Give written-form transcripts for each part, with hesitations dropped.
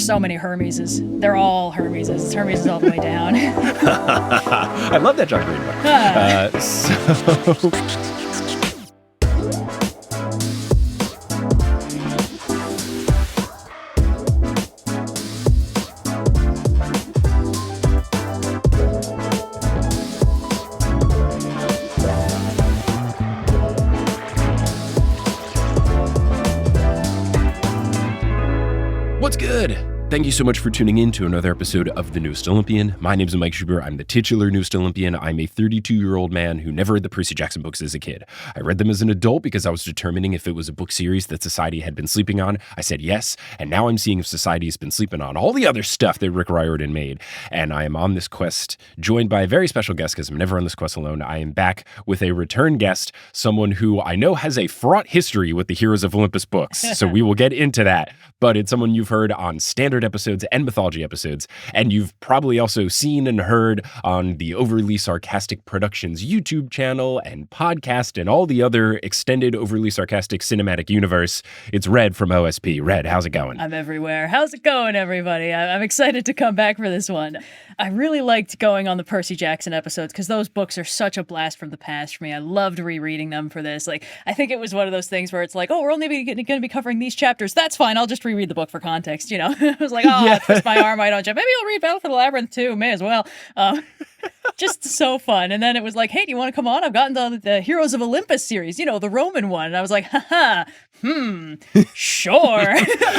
there's so many Hermeses. They're all Hermeses. It's Hermeses all the way down. I love that John Green book. What's good? Thank you so much for tuning in to another episode of The Newest Olympian. My name is Mike Schubert. I'm the titular Newest Olympian. I'm a 32-year-old man who never read the Percy Jackson books as a kid. I read them as an adult because I was determining if it was a book series that society had been sleeping on. I said yes, and now I'm seeing if society has been sleeping on all the other stuff that Rick Riordan made. And I am on this quest, joined by a very special guest because I'm never on this quest alone. I am back with a return guest, someone who I know has a fraught history with the Heroes of Olympus books, so we will get into that. But it's someone you've heard on standard episodes and mythology episodes, and you've probably also seen and heard on the Overly Sarcastic Productions YouTube channel and podcast and all the other extended Overly Sarcastic cinematic universe. It's Red from OSP. Red, how's it going? I'm everywhere. How's it going, everybody? I'm excited to come back for this one. I really liked going on the Percy Jackson episodes because those books are such a blast from the past for me. I loved rereading them for this. Like, I think it was one of those things where it's like, oh, we're only going to be covering these chapters. That's fine. I'll just reread the book for context, you know? I was like, oh, I twist my arm, I don't jump. Maybe I'll read Battle for the Labyrinth too. May as well. Just so fun. And then it was like, hey, do you want to come on? I've gotten the Heroes of Olympus series, you know, the Roman one. And I was like, sure.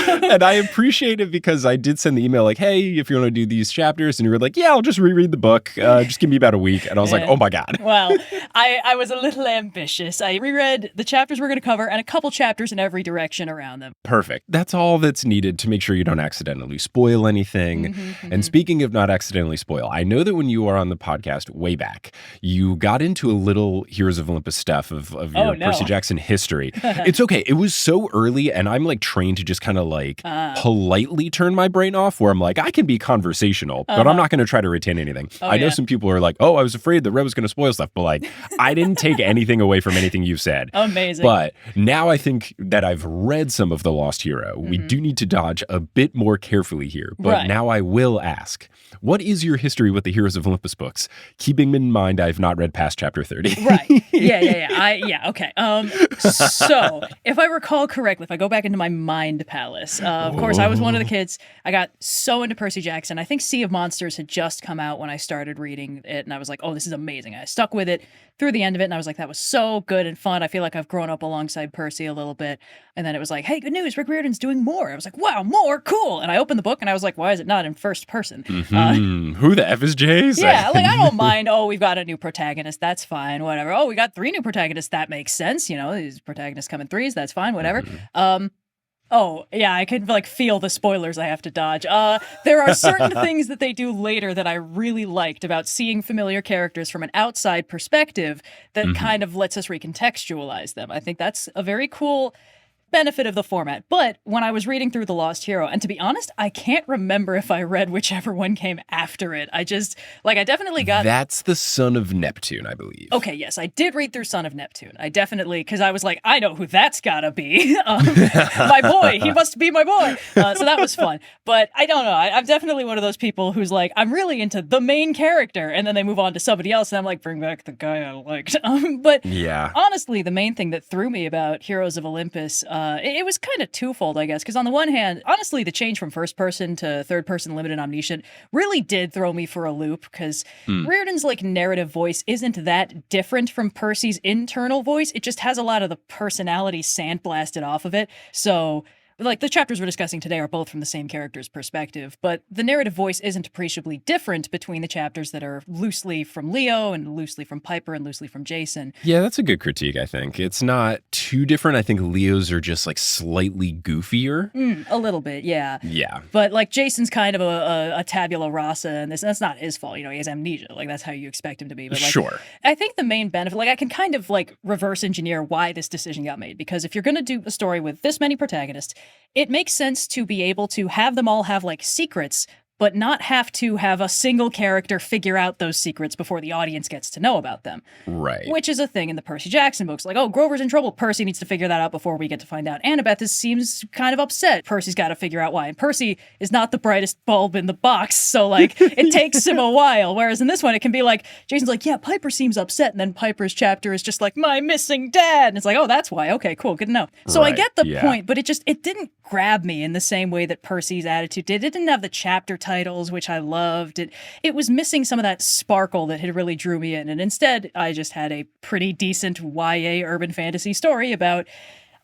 And I appreciate it because I did send the email like, hey, if you want to do these chapters, and you were like, yeah, I'll just reread the book. Just give me about a week. And I was like, oh my God. Well, I was a little ambitious. I reread the chapters we're going to cover and a couple chapters in every direction around them. Perfect. That's all that's needed to make sure you don't accidentally spoil anything. And speaking of not accidentally spoil, I know that when you are on the podcast way back, you got into a little Heroes of Olympus stuff of your Percy Jackson history. It's okay. It was so early, and I'm like trained to just kind of like politely turn my brain off, where I'm like, I can be conversational, but I'm not going to try to retain anything. I know some people are like, oh, I was afraid that Red was going to spoil stuff, but like, I didn't take anything away from anything you've said. Amazing. But now I think that I've read some of The Lost Hero. We do need to dodge a bit more carefully here, but now I will ask, what is your history with the Heroes of Olympus books? Keeping in mind I've not read past chapter 30. Right. Yeah. Okay. So if I recall correctly, if I go back into my mind palace, of course, I was one of the kids. I got so into Percy Jackson. I think Sea of Monsters had just come out when I started reading it, and I was like, oh, this is amazing. I stuck with it through the end of it, and I was like, that was so good and fun. I feel like I've grown up alongside Percy a little bit. And then it was like, hey, good news, Rick Riordan's doing more. I was like, wow, more, cool. And I opened the book, and I was like, why is it not in first person? Who the F is Jays? Yeah, like, I don't mind. Oh, we've got a new protagonist. That's fine. Whatever. Oh, we got 3 new protagonists. That makes sense. You know, these protagonists come in 3s. That's fine. Whatever. Oh, yeah, I can like feel the spoilers I have to dodge. There are certain things that they do later that I really liked about seeing familiar characters from an outside perspective that kind of lets us recontextualize them. I think that's a very cool benefit of the format. But when I was reading through The Lost Hero, and to be honest, I can't remember if I read whichever one came after it. I definitely got... That's the Son of Neptune, I believe. Okay, yes, I did read through Son of Neptune. I definitely, because I was like, I know who that's gotta be. My boy, he must be my boy. So that was fun. But I don't know, I'm definitely one of those people who's like, I'm really into the main character, and then they move on to somebody else, and I'm like, bring back the guy I liked. But yeah, honestly, the main thing that threw me about Heroes of Olympus, it was kind of twofold, I guess, because on the one hand, honestly, the change from first person to third person limited omniscient really did throw me for a loop, because Riordan's like narrative voice isn't that different from Percy's internal voice. It just has a lot of the personality sandblasted off of it. So like the chapters we're discussing today are both from the same character's perspective, but the narrative voice isn't appreciably different between the chapters that are loosely from Leo and loosely from Piper and loosely from Jason. Yeah, that's a good critique, I think. It's not too different. I think Leo's are just like slightly goofier. A little bit, yeah. Yeah. But like Jason's kind of a tabula rasa, and that's not his fault. You know, he has amnesia. Like that's how you expect him to be. But like, sure. I think the main benefit, like I can kind of like reverse engineer why this decision got made, because if you're going to do a story with this many protagonists, it makes sense to be able to have them all have like secrets, but not have to have a single character figure out those secrets before the audience gets to know about them. Right. Which is a thing in the Percy Jackson books. Like, oh, Grover's in trouble. Percy needs to figure that out before we get to find out. Annabeth seems kind of upset. Percy's got to figure out why. And Percy is not the brightest bulb in the box, so, like, it takes him a while. Whereas in this one, it can be like, Jason's like, yeah, Piper seems upset. And then Piper's chapter is just like, my missing dad. And it's like, oh, that's why. Okay, cool. Good to know. So I get the point, but it didn't grab me in the same way that Percy's attitude did. It didn't have the chapter titles, which I loved. It was missing some of that sparkle that had really drew me in. And instead, I just had a pretty decent YA urban fantasy story about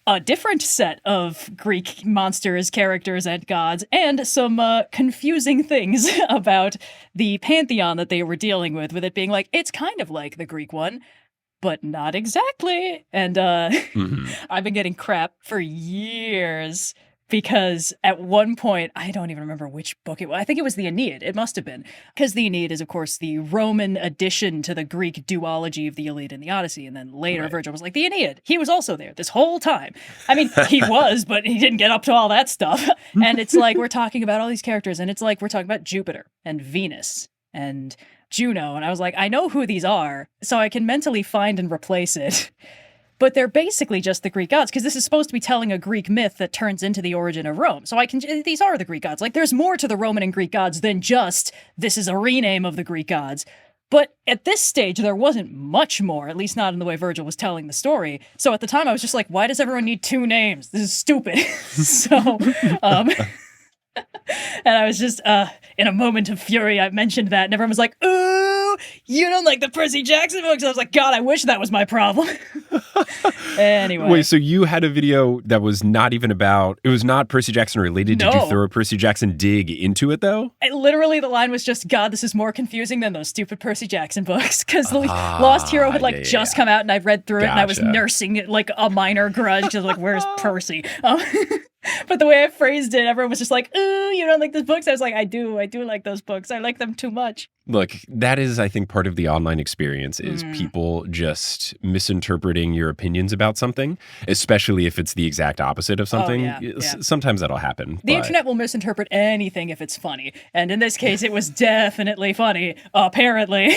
a different set of Greek monsters, characters, and gods, and some confusing things about the pantheon that they were dealing with it being like, it's kind of like the Greek one, but not exactly. And I've been getting crap for years because at one point, I don't even remember which book it was. I think it was the Anead. It must have been. Because the Anead is, of course, the Roman addition to the Greek duology of the Iliad and the Odyssey. And then later, Virgil was like, the Aeneid. He was also there this whole time. I mean, he was, but he didn't get up to all that stuff. And it's like, we're talking about all these characters, and it's like, we're talking about Jupiter and Venus and Juno. And I was like, I know who these are, so I can mentally find and replace it. But they're basically just the Greek gods, because this is supposed to be telling a Greek myth that turns into the origin of Rome. So these are the Greek gods. Like, there's more to the Roman and Greek gods than just, this is a rename of the Greek gods. But at this stage, there wasn't much more, at least not in the way Virgil was telling the story. So at the time, I was just like, why does everyone need two names? This is stupid. So, and I was just, in a moment of fury, I mentioned that, and everyone was like, ooh, you don't like the Percy Jackson books? I was like, God, I wish that was my problem. Anyway. Wait, so you had a video that was not even about, it was not Percy Jackson related. No. Did you throw a Percy Jackson dig into it, though? Literally, the line was just, God, this is more confusing than those stupid Percy Jackson books. Because the Lost Hero had just come out, and I'd read through it, and I was nursing it like a minor grudge, because like, where's Percy? But the way I phrased it, everyone was just like, ooh, you don't like those books? I was like, I do like those books. I like them too much. Look, that is, I think, part of the online experience is people just misinterpreting your opinions about something, especially if it's the exact opposite of something. Oh, yeah. Sometimes that'll happen. The internet will misinterpret anything if it's funny. And in this case, it was definitely funny, apparently.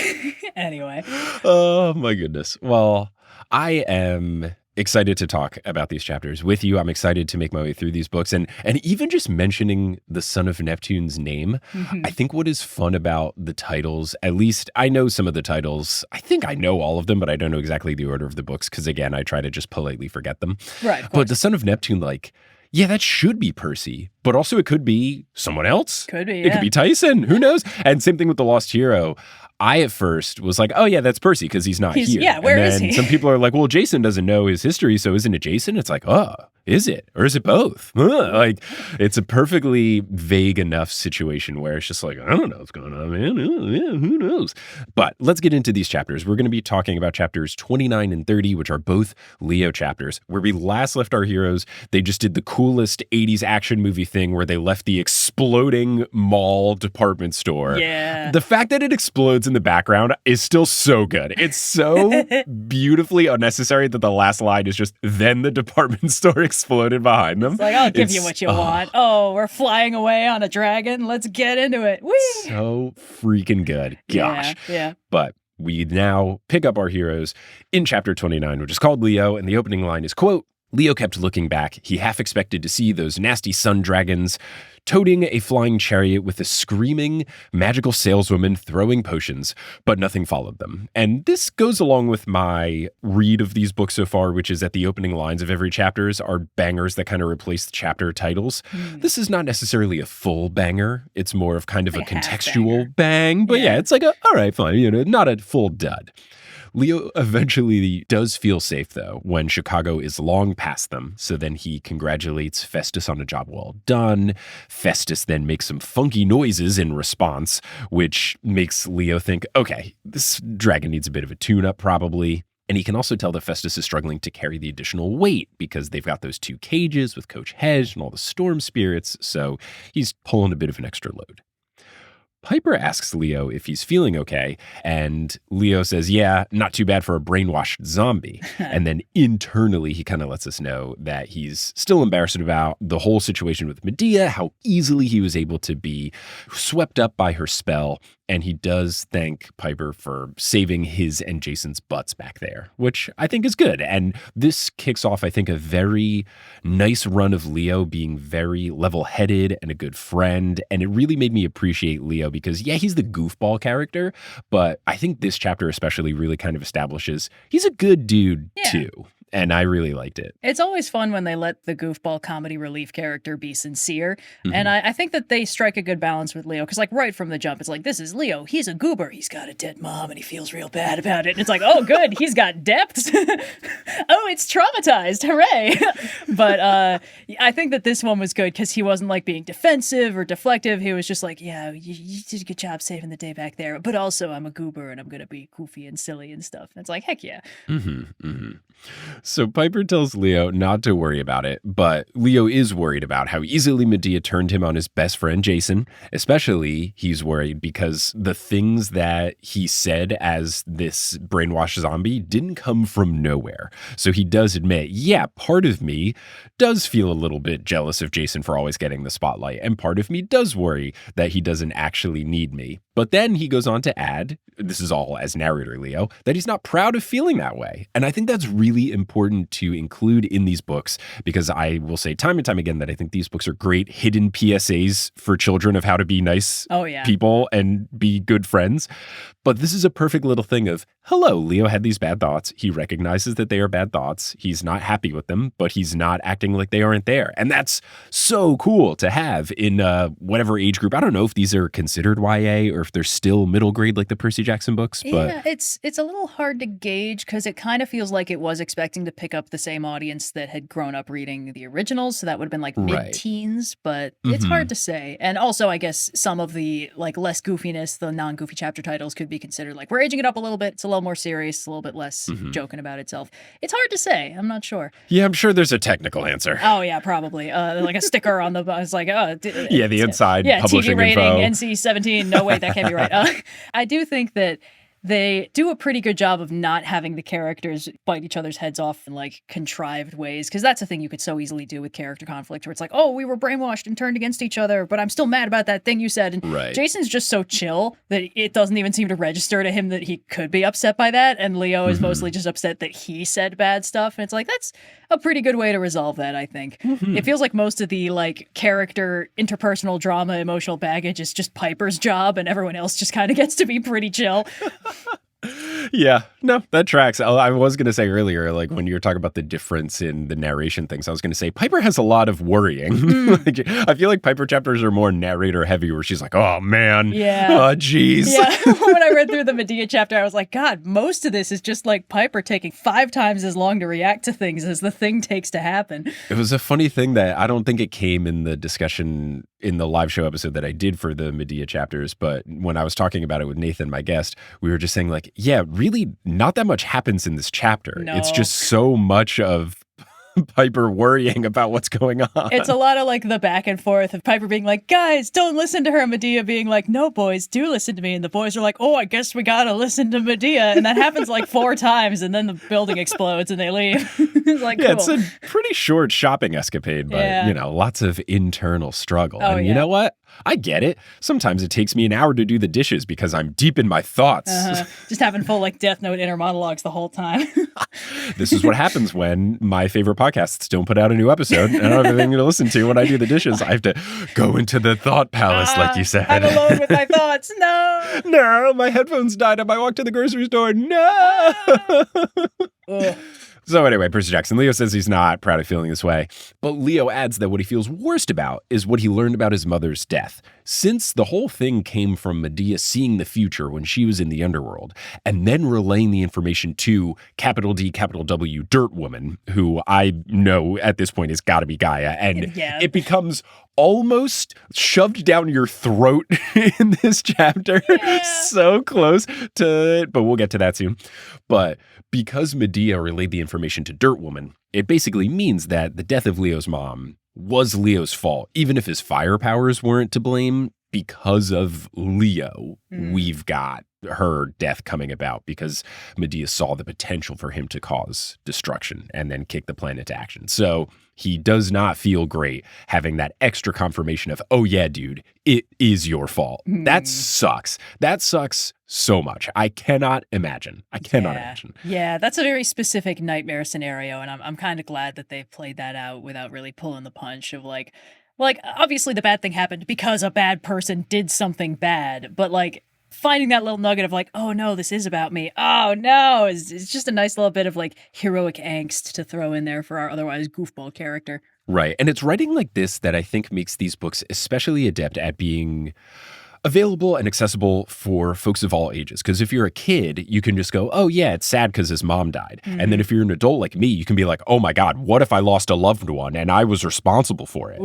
Anyway. Oh, my goodness. Well, I am excited to talk about these chapters with you. I'm excited to make my way through these books. And even just mentioning the son of Neptune's name, I think what is fun about the titles, at least I know some of the titles. I think I know all of them, but I don't know exactly the order of the books because, again, I try to just politely forget them. Right. But the son of Neptune, like, yeah, that should be Percy, but also it could be someone else. Could be, It could be Tyson. Who knows? And same thing with the Lost Hero. I at first was like, oh yeah, that's Percy because he's not here. Yeah, where is he? Some people are like, well, Jason doesn't know his history, so isn't it Jason? It's like, oh, is it? Or is it both? Like, it's a perfectly vague enough situation where it's just like, I don't know what's going on, man. Who knows? But let's get into these chapters. We're going to be talking about chapters 29 and 30, which are both Leo chapters. Where we last left our heroes, they just did the coolest 80s action movie thing where they left the exploding mall department store. Yeah. The fact that it explodes in the background is still so good. It's so beautifully unnecessary that the last line is just, then the department store exploded behind them. It's like, I'll give you what you want. Oh, we're flying away on a dragon. Let's get into it. Whee! So freaking good. Gosh. Yeah. But we now pick up our heroes in chapter 29, which is called Leo, and the opening line is, quote, Leo kept looking back. He half expected to see those nasty sun dragons toting a flying chariot with a screaming magical saleswoman throwing potions, but nothing followed them. And this goes along with my read of these books so far, which is that the opening lines of every chapters are bangers that kind of replace the chapter titles. This is not necessarily a full banger. It's more of kind of a contextual bang, but yeah, it's like, all right, fine, not a full dud. Leo eventually does feel safe, though, when Chicago is long past them. So then he congratulates Festus on a job well done. Festus then makes some funky noises in response, which makes Leo think, okay, this dragon needs a bit of a tune-up probably. And he can also tell that Festus is struggling to carry the additional weight because they've got those two cages with Coach Hedge and all the storm spirits. So he's pulling a bit of an extra load. Piper asks Leo if he's feeling okay, and Leo says, yeah, not too bad for a brainwashed zombie. And then internally, he kind of lets us know that he's still embarrassed about the whole situation with Medea, how easily he was able to be swept up by her spell. And he does thank Piper for saving his and Jason's butts back there, which I think is good. And this kicks off, I think, a very nice run of Leo being very level-headed and a good friend. And it really made me appreciate Leo because, yeah, he's the goofball character, but I think this chapter especially really kind of establishes he's a good dude too. And I really liked it. It's always fun when they let the goofball comedy relief character be sincere. And I think that they strike a good balance with Leo. Because like right from the jump, it's like, this is Leo. He's a goober. He's got a dead mom and he feels real bad about it. And it's like, oh, good. He's got depths. Oh, it's traumatized. Hooray. But I think that this one was good because he wasn't like being defensive or deflective. He was just like, yeah, you did a good job saving the day back there. But also I'm a goober and I'm going to be goofy and silly and stuff. And it's like, heck yeah. So Piper tells Leo not to worry about it, but Leo is worried about how easily Medea turned him on his best friend, Jason. Especially, he's worried because the things that he said as this brainwashed zombie didn't come from nowhere. So he does admit, yeah, part of me does feel a little bit jealous of Jason for always getting the spotlight, and part of me does worry that he doesn't actually need me. But then he goes on to add, this is all as narrator Leo, that he's not proud of feeling that way. And I think that's really important to include in these books because I will say time and time again that I think these books are great hidden PSAs for children of how to be nice people and be good friends. But this is a perfect little thing of, hello, Leo had these bad thoughts. He recognizes that they are bad thoughts. He's not happy with them, but he's not acting like they aren't there. And that's so cool to have in whatever age group. I don't know if these are considered YA or if they're still middle grade like the Percy Jackson books. But yeah, it's a little hard to gauge because it kind of feels like it was expecting to pick up the same audience that had grown up reading the originals. So that would have been like mid-teens, but it's hard to say. And also, I guess some of the like less goofiness, the non-goofy chapter titles could be considered like we're aging it up a little bit. It's a little more serious, a little bit less joking about itself. It's hard to say. I'm not sure. Yeah, I'm sure there's a technical answer. Oh yeah, probably. Like a sticker on the. It's like yeah, the inside publishing TV rating, info. NC-17. No wait, that can't be right. I do think that they do a pretty good job of not having the characters bite each other's heads off in like contrived ways, because that's a thing you could so easily do with character conflict where it's like, oh, we were brainwashed and turned against each other, but I'm still mad about that thing you said. And Jason's just so chill that it doesn't even seem to register to him that he could be upset by that, and Leo is mostly just upset that he said bad stuff, and it's like, that's a pretty good way to resolve that, I think. It feels like most of the like character interpersonal drama, emotional baggage is just Piper's job, and everyone else just kind of gets to be pretty chill. Yeah, no, that tracks. I was going to say earlier, like when you were talking about the difference in the narration things, I was going to say Piper has a lot of worrying. Like, I feel like Piper chapters are more narrator heavy where she's like, oh man, oh geez. Yeah, when I read through the Medea chapter, I was like, God, most of this is just like Piper taking 5 times as long to react to things as the thing takes to happen. It was a funny thing that I don't think it came in the discussion in the live show episode that I did for the Medea chapters, but when I was talking about it with Nathan, my guest, we were just saying like, yeah, really not that much happens in this chapter. No. It's just so much of Piper worrying about what's going on. It's a lot of like the back and forth of Piper being like, guys, don't listen to her. Medea being like, no, boys, do listen to me. And the boys are like, oh, I guess we gotta listen to Medea. And that happens like 4 times, and then the building explodes and they leave. It's like, yeah, cool. It's a pretty short shopping escapade, but you know, lots of internal struggle. Oh, and you know what? I get it. Sometimes it takes me an hour to do the dishes because I'm deep in my thoughts. Just having full like Death Note inner monologues the whole time. This is what happens when my favorite podcasts don't put out a new episode and I don't have anything to listen to when I do the dishes. I have to go into the thought palace, like you said. I'm alone with my thoughts. No. No, my headphones died on my walk to the grocery store. No. So anyway, Percy Jackson, Leo says he's not proud of feeling this way, but Leo adds that what he feels worst about is what he learned about his mother's death. Since the whole thing came from Medea seeing the future when she was in the underworld, and then relaying the information to capital D, capital W, Dirt Woman, who I know at this point has got to be Gaia, and it becomes almost shoved down your throat in this chapter. So close to it, but we'll get to that soon. But because Medea relayed the information to Dirt Woman, it basically means that the death of Leo's mom was Leo's fault, even if his fire powers weren't to blame. because of Leo, we've got her death coming about because Medea saw the potential for him to cause destruction and then kick the plan into action. So he does not feel great having that extra confirmation of, oh yeah, dude, it is your fault. That sucks. That sucks so much. I cannot imagine. Imagine. Yeah, that's a very specific nightmare scenario, and I'm kind of glad that they played that out without really pulling the punch of like obviously the bad thing happened because a bad person did something bad, but like finding that little nugget of like, oh no, this is about me. Oh no, it's just a nice little bit of like heroic angst to throw in there for our otherwise goofball character. Right. And it's writing like this that I think makes these books especially adept at being available and accessible for folks of all ages. Because if you're a kid, you can just go, oh yeah, it's sad because his mom died. And then if you're an adult like me, you can be like, oh my God, what if I lost a loved one and I was responsible for it?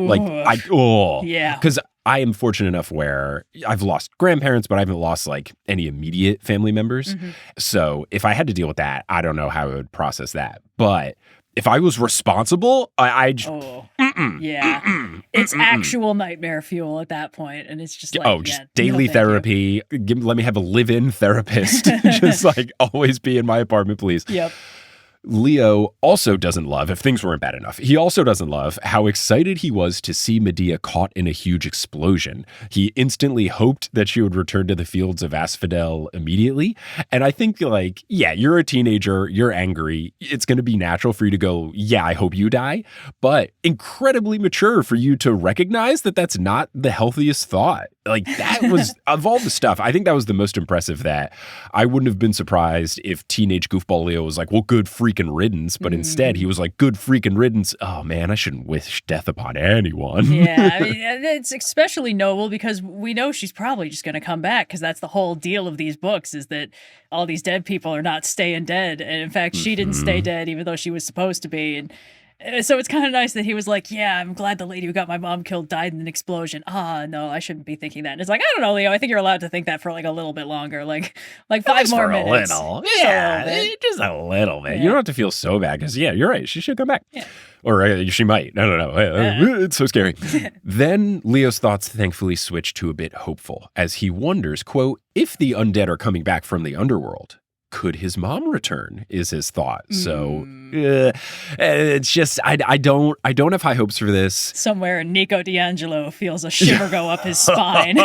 Yeah. Because I am fortunate enough where I've lost grandparents, but I haven't lost like any immediate family members. So if I had to deal with that, I don't know how I would process that. But if I was responsible, it's actual nightmare fuel at that point, and it's just like, just daily therapy. Let me have a live-in therapist. Just like always be in my apartment, please. Yep. Leo also doesn't love, if things weren't bad enough, he also doesn't love how excited he was to see Medea caught in a huge explosion. He instantly hoped that she would return to the fields of Asphodel immediately. And I think like, yeah, you're a teenager, you're angry. It's going to be natural for you to go, yeah, I hope you die. But incredibly mature for you to recognize that that's not the healthiest thought. Like that was, of all the stuff, I think that was the most impressive. That I wouldn't have been surprised if teenage goofball Leo was like, well, good freaking riddance. But instead he was like, good freaking riddance. Oh man, I shouldn't wish death upon anyone. Yeah, I mean, it's especially noble because we know she's probably just going to come back, because that's the whole deal of these books, is that all these dead people are not staying dead. And in fact, she didn't stay dead even though she was supposed to be. And so it's kind of nice that he was like, yeah, I'm glad the lady who got my mom killed died in an explosion. No, I shouldn't be thinking that. And it's like, I don't know, Leo, I think you're allowed to think that for like a little bit longer, like 5 more minutes. Just a little bit. Yeah. You don't have to feel so bad because, yeah, you're right. She should come back. Yeah. Or she might. No. It's so scary. Then Leo's thoughts thankfully switch to a bit hopeful as he wonders, quote, if the undead are coming back from the underworld, could his mom return, is his thought. So it's just, I don't have high hopes for this. Somewhere Nico D'Angelo feels a shiver go up his spine.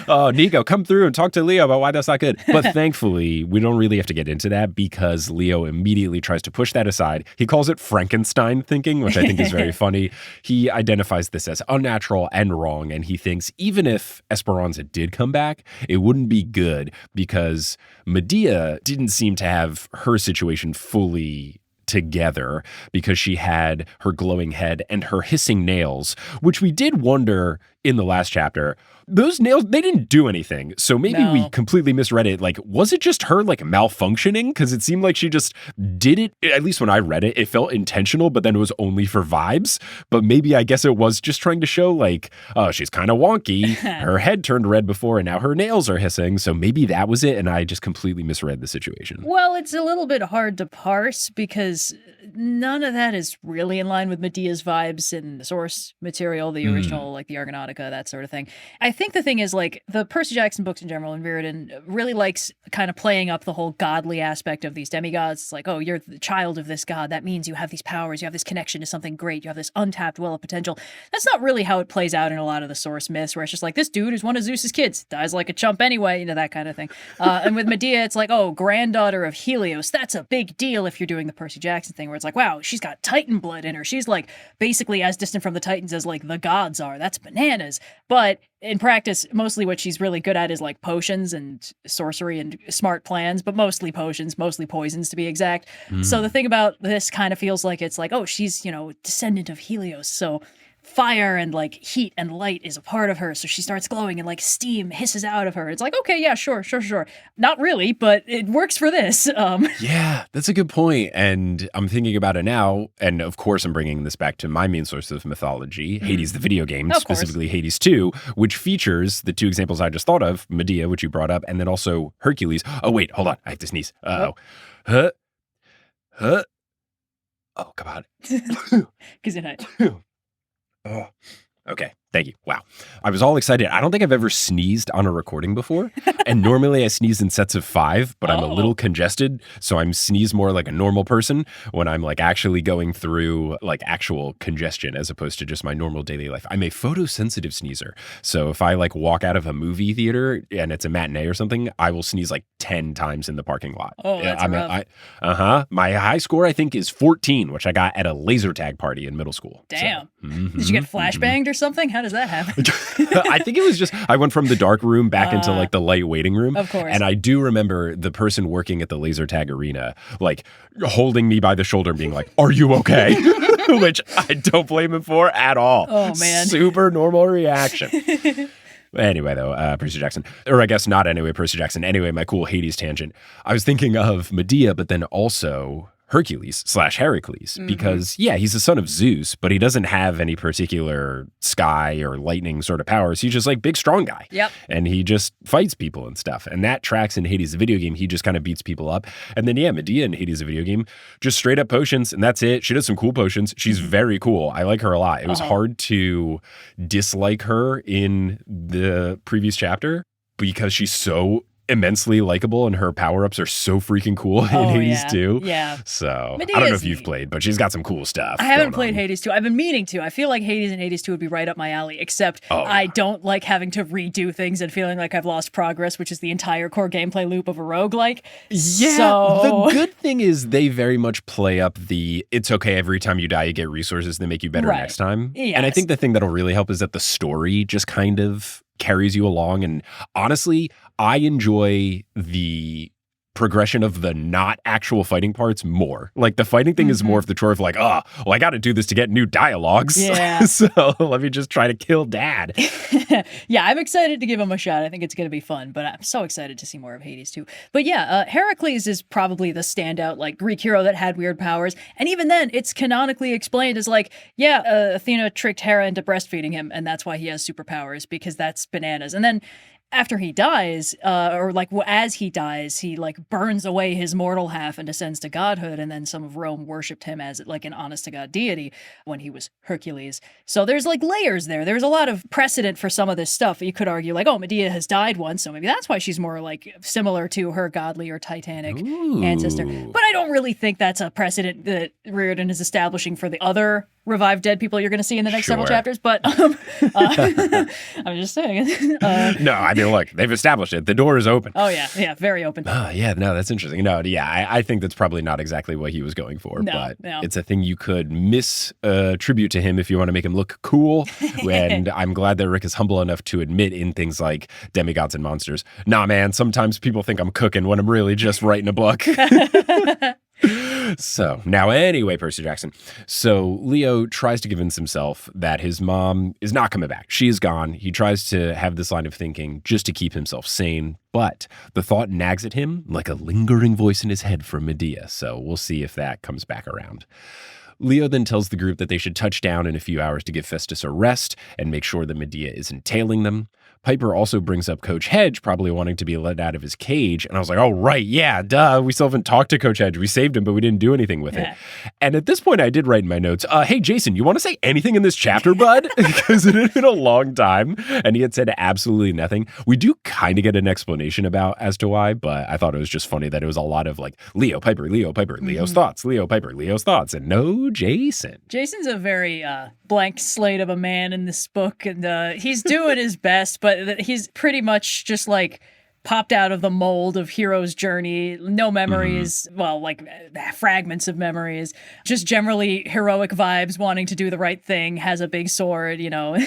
Oh, Nico, come through and talk to Leo about why that's not good. But thankfully, we don't really have to get into that because Leo immediately tries to push that aside. He calls it Frankenstein thinking, which I think is very funny. He identifies this as unnatural and wrong, and he thinks even if Esperanza did come back, it wouldn't be good because Medea didn't seem to have her situation fully together because she had her glowing head and her hissing nails, which we did wonder in the last chapter. Those nails, they didn't do anything. So maybe we completely misread it. Like, was it just her like malfunctioning? Because it seemed like she just did it. At least when I read it, it felt intentional, but then it was only for vibes. But maybe I guess it was just trying to show like, oh, she's kind of wonky. Her head turned red before and now her nails are hissing. So maybe that was it. And I just completely misread the situation. Well, it's a little bit hard to parse because none of that is really in line with Medea's vibes in the source material, the original, like the Argonautica, that sort of thing. I think the thing is, like, the Percy Jackson books in general, and Reardon really likes kind of playing up the whole godly aspect of these demigods. It's like, oh, you're the child of this god. That means you have these powers. You have this connection to something great. You have this untapped well of potential. That's not really how it plays out in a lot of the source myths, where it's just like, this dude is one of Zeus's kids. Dies like a chump anyway, you know, that kind of thing. And with Medea, it's like, oh, granddaughter of Helios. That's a big deal if you're doing the Percy Jackson thing, where it's like, wow, she's got Titan blood in her. She's like basically as distant from the Titans as like the gods are. That's bananas. But in practice, mostly what she's really good at is like potions and sorcery and smart plans, but mostly potions, mostly poisons to be exact. So the thing about this kind of feels like it's like, oh, she's, you know, descendant of Helios. So fire and like heat and light is a part of her. So she starts glowing and like steam hisses out of her. It's like, okay, yeah, sure. Not really, but it works for this. Yeah, that's a good point. And I'm thinking about it now. And of course, I'm bringing this back to my main source of mythology, Hades, the video game, specifically Hades 2, which features the two examples I just thought of, Medea, which you brought up, and then also Hercules. Oh, wait, hold on. I have to sneeze. Oh, come on. Gesundheit. Oh, okay. Thank you. Wow. I was all excited. I don't think I've ever sneezed on a recording before. And normally I sneeze in sets of 5, but I'm a little congested. So I'm sneeze more like a normal person when I'm like actually going through like actual congestion as opposed to just my normal daily life. I'm a photosensitive sneezer. So if I like walk out of a movie theater and it's a matinee or something, I will sneeze like 10 times in the parking lot. Oh, that's rough. My high score, I think, is 14, which I got at a laser tag party in middle school. Damn. So, did you get flashbanged or something? How does that happen? I think it was just, I went from the dark room back into like the light waiting room. Of course. And I do remember the person working at the laser tag arena, like holding me by the shoulder and being like, "Are you okay?" Which I don't blame him for at all. Oh, man. Super normal reaction. Anyway, though, Percy Jackson, or I guess not anyway, Percy Jackson. Anyway, my cool Hades tangent. I was thinking of Medea, but then also Hercules / Heracles, because yeah, he's the son of Zeus, but he doesn't have any particular sky or lightning sort of powers. He's just like big, strong guy. Yep. And he just fights people and stuff. And that tracks in Hades, the video game. He just kind of beats people up. And then, yeah, Medea in Hades, the video game, just straight up potions. And that's it. She does some cool potions. She's very cool. I like her a lot. It was hard to dislike her in the previous chapter because she's so immensely likable and her power-ups are so freaking cool in Hades 2. Yeah. So Medea's I don't know if you've played, but she's got some cool stuff. I haven't played Hades 2. I've been meaning to. I feel like Hades and Hades 2 would be right up my alley, except I don't like having to redo things and feeling like I've lost progress, which is the entire core gameplay loop of a roguelike. Yeah, so... the good thing is they very much play up the, it's okay, every time you die you get resources that make you better next time. Yes. And I think the thing that'll really help is that the story just kind of carries you along. And honestly, I enjoy the progression of the not actual fighting parts more. Like the fighting thing is more of the chore of like, well, I got to do this to get new dialogues. Yeah. So let me just try to kill dad. Yeah, I'm excited to give him a shot. I think it's going to be fun, but I'm so excited to see more of Hades too. But yeah, Heracles is probably the standout like Greek hero that had weird powers. And even then, it's canonically explained as like, yeah, Athena tricked Hera into breastfeeding him, and that's why he has superpowers, because that's bananas. And then after he dies, or like as he dies, he like burns away his mortal half and descends to godhood. And then some of Rome worshipped him as like an honest to God deity when he was Hercules. So there's like layers there. There's a lot of precedent for some of this stuff. You could argue like, oh, Medea has died once, so maybe that's why she's more like similar to her godly or titanic ancestor. But I don't really think that's a precedent that Reardon is establishing for the other revived dead people you're going to see in the next several chapters. But I'm just saying. No, I mean, look, they've established it. The door is open. Oh, yeah. Yeah, very open. Yeah, no, that's interesting. No, yeah, I think that's probably not exactly what he was going for, but it's a thing you could misattribute to him if you want to make him look cool. And I'm glad that Rick is humble enough to admit in things like demigods and monsters, nah, man, sometimes people think I'm cooking when I'm really just writing a book. So now anyway, Percy Jackson. So Leo tries to convince himself that his mom is not coming back. She is gone. He tries to have this line of thinking just to keep himself sane. But the thought nags at him like a lingering voice in his head from Medea. So we'll see if that comes back around. Leo then tells the group that they should touch down in a few hours to give Festus a rest and make sure that Medea isn't tailing them. Piper also brings up Coach Hedge probably wanting to be let out of his cage. And I was like, oh, right, yeah, duh. We still haven't talked to Coach Hedge. We saved him, but we didn't do anything with it. And at this point, I did write in my notes, hey, Jason, you want to say anything in this chapter, bud? Because it had been a long time, and he had said absolutely nothing. We do kind of get an explanation about as to why, but I thought it was just funny that it was a lot of like, Leo, Piper, Leo's thoughts, Leo, Piper, Leo's thoughts, and no Jason. Jason's a very blank slate of a man in this book, and he's doing his best, but he's pretty much just like popped out of the mold of hero's journey. No memories, well, like fragments of memories, just generally heroic vibes, wanting to do the right thing, has a big sword, you know.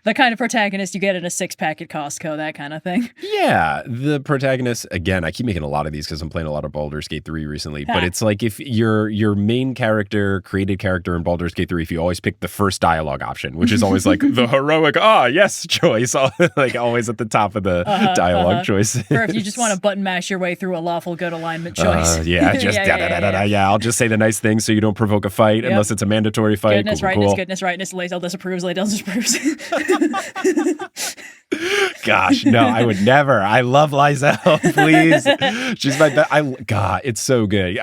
The kind of protagonist you get in a 6-pack at Costco, that kind of thing. Yeah, the protagonist, again, I keep making a lot of these because I'm playing a lot of Baldur's Gate 3 recently, but it's like if your main character, created character in Baldur's Gate 3, if you always pick the first dialogue option, which is always like the heroic, yes, choice, like always at the top of the dialogue choice. Or if you just want to button mash your way through a lawful good alignment choice. Yeah, I'll just say the nice thing so you don't provoke a fight unless it's a mandatory fight. Goodness, rightness, goodness, rightness, Lae'zel disapproves, Lae'zel disapproves. gosh, no, I would never. I love Lae'zel, please. She's my best. God, it's so good.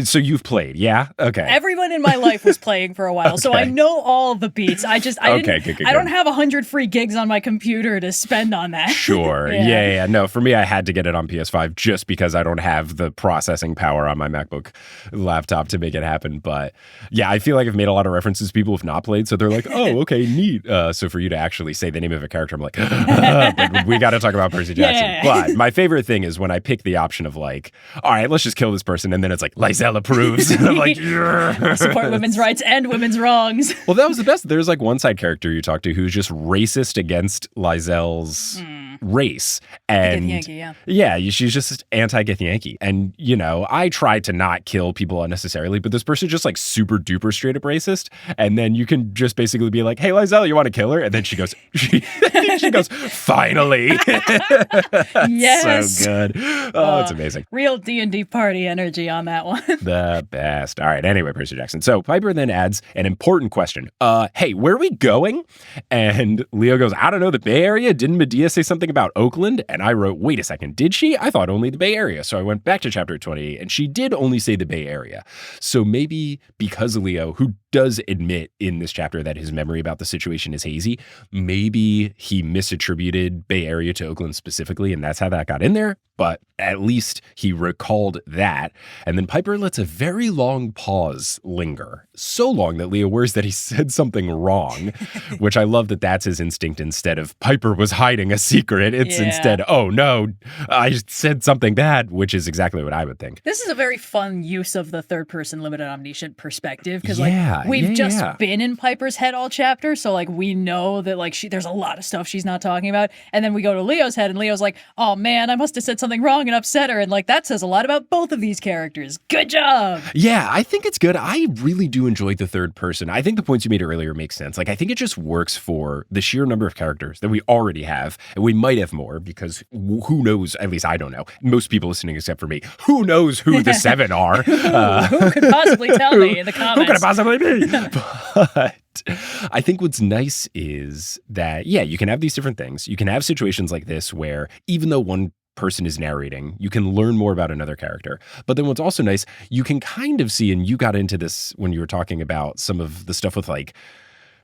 So you've played, yeah? Okay. Everyone in my life was playing for a while, so I know all the beats. I don't have 100 free gigs on my computer to spend on that. Sure. Yeah. No, for me, I had to get it on PS5 just because I don't have the processing power on my MacBook laptop to make it happen. But yeah, I feel like I've made a lot of references to people who've not played, so they're like, oh, okay, neat. So for you to actually say the name of a character, I'm like, but we got to talk about Percy Jackson. Yeah. But my favorite thing is when I pick the option of like, all right, let's just kill this person, and then it's like, Lae'zel approves. And I'm like, yeah. Support women's rights and women's wrongs. Well, that was the best. There's like one side character you talk to who's just racist against Lae'zel's race. And Githyanki, yeah. She's just anti-Githyanki. And, I try to not kill people unnecessarily, but this person just like super duper straight up racist. And then you can just basically be like, hey, Lae'zel, you want to kill her? And then she goes, she goes, finally. Yes. So good. Oh, it's amazing. Real D&D party energy on that one. The best. All right. Anyway, Percy Jackson. So Piper then adds an important question. Hey, where are we going? And Leo goes, I don't know, the Bay Area? Didn't Medea say something about Oakland? And I wrote, wait a second, did she? I thought only the Bay Area. So I went back to chapter 28 and she did only say the Bay Area. So maybe because Leo, who does admit in this chapter that his memory about the situation is hazy, maybe he misattributed Bay Area to Oakland specifically, and that's how that got in there. But at least he recalled that. And then Piper lets a very long pause linger. So long that Leo worries that he said something wrong, which I love that that's his instinct instead of Piper was hiding a secret. It's instead, oh no, I said something bad, which is exactly what I would think. This is a very fun use of the third person limited omniscient perspective because we've just been in Piper's head all chapter. So like we know that like there's a lot of stuff she's not talking about. And then we go to Leo's head and Leo's like, oh man, I must have said something wrong and upset her. And like that says a lot about both of these characters. Good job. Yeah, I think it's good. I really do enjoy the third person. I think the points you made earlier make sense. Like I think it just works for the sheer number of characters that we already have. And we might have more because who knows, at least I don't know. Most people listening except for me, who knows who the 7 are? Who could possibly tell me in the comments? Who could it possibly be? But I think what's nice is that, you can have these different things. You can have situations like this where even though one person is narrating, you can learn more about another character. But then what's also nice, you can kind of see, and you got into this when you were talking about some of the stuff with like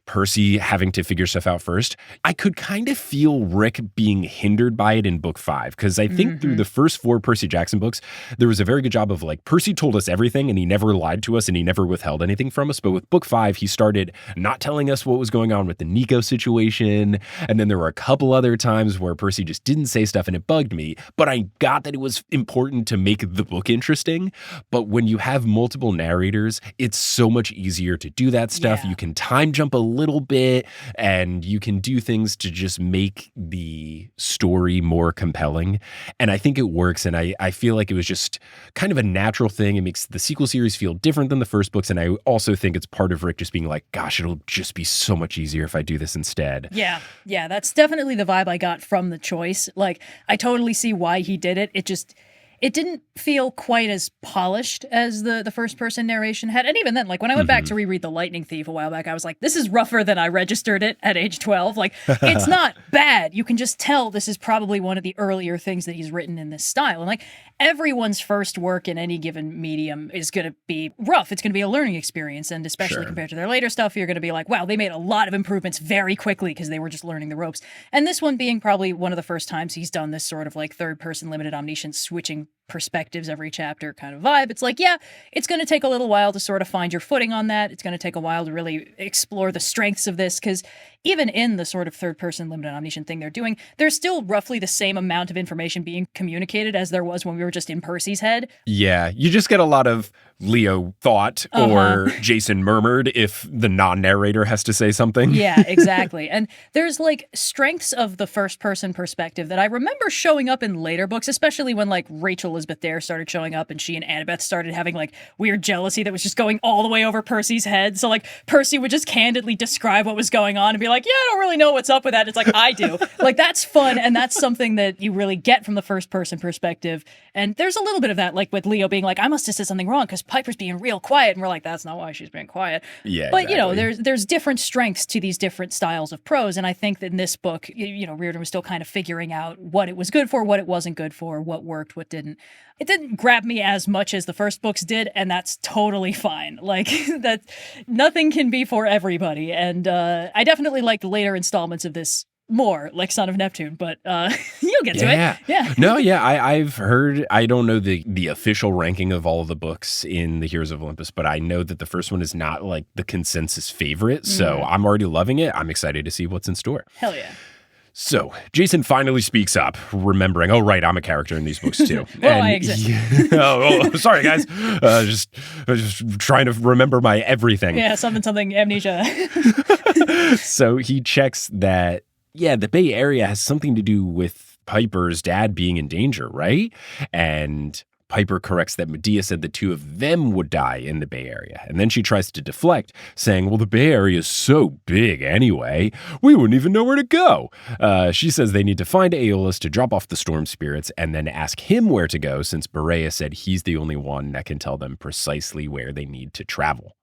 Percy having to figure stuff out first. I could kind of feel Rick being hindered by it in book 5, because I think through the first 4 Percy Jackson books, there was a very good job of like, Percy told us everything and he never lied to us and he never withheld anything from us. But with book 5, he started not telling us what was going on with the Nico situation. And then there were a couple other times where Percy just didn't say stuff and it bugged me. But I got that it was important to make the book interesting. But when you have multiple narrators, it's so much easier to do that stuff. Yeah. You can time jump a little bit and you can do things to just make the story more compelling. And I think it works. And I feel like it was just kind of a natural thing. It makes the sequel series feel different than the first books. And I also think it's part of Rick just being like, gosh, it'll just be so much easier if I do this instead. Yeah, that's definitely the vibe I got from the choice. Like, I totally see why he did it. It didn't feel quite as polished as the first person narration had. And even then, like when I went back to reread The Lightning Thief a while back, I was like, this is rougher than I registered it at age 12. Like, it's not bad. You can just tell this is probably one of the earlier things that he's written in this style. And like everyone's first work in any given medium is going to be rough. It's going to be a learning experience. And especially compared to their later stuff, you're going to be like, wow, they made a lot of improvements very quickly because they were just learning the ropes. And this one being probably one of the first times he's done this sort of like third person limited omniscience switching perspectives every chapter kind of vibe. It's like, yeah, it's going to take a little while to sort of find your footing on that. It's going to take a while to really explore the strengths of this, because even in the sort of third person limited omniscient thing they're doing, there's still roughly the same amount of information being communicated as there was when we were just in Percy's head. Yeah, you just get a lot of Leo thought or Jason murmured if the non-narrator has to say something. Yeah, exactly. And there's like strengths of the first person perspective that I remember showing up in later books, especially when like Rachel Elizabeth Dare started showing up and she and Annabeth started having like weird jealousy that was just going all the way over Percy's head. So like Percy would just candidly describe what was going on and be like, yeah, I don't really know what's up with that. It's like, I do. Like, that's fun. And that's something that you really get from the first person perspective. And there's a little bit of that, like with Leo being like, I must have said something wrong because Piper's being real quiet. And we're like, that's not why she's being quiet. Yeah, but, you know, exactly. there's different strengths to these different styles of prose. And I think that in this book, you know, Reardon was still kind of figuring out what it was good for, what it wasn't good for, what worked, what didn't. It didn't grab me as much as the first books did, and that's totally fine. Like, that nothing can be for everybody. And I definitely like the later installments of this more, like Son of Neptune, but you'll get to it. Yeah. No, yeah, I've heard, I don't know the official ranking of all of the books in the Heroes of Olympus, but I know that the first one is not like the consensus favorite, so I'm already loving it. I'm excited to see what's in store. Hell yeah. So, Jason finally speaks up, remembering, oh, right, I'm a character in these books, too. Well, I exist. Sorry, guys. Just trying to remember my everything. Yeah, something, amnesia. So, he checks that, yeah, the Bay Area has something to do with Piper's dad being in danger, right? And Piper corrects that Medea said the two of them would die in the Bay Area. And then she tries to deflect, saying, well, the Bay Area is so big anyway, we wouldn't even know where to go. She says they need to find Aeolus to drop off the storm spirits and then ask him where to go, since Berea said he's the only one that can tell them precisely where they need to travel.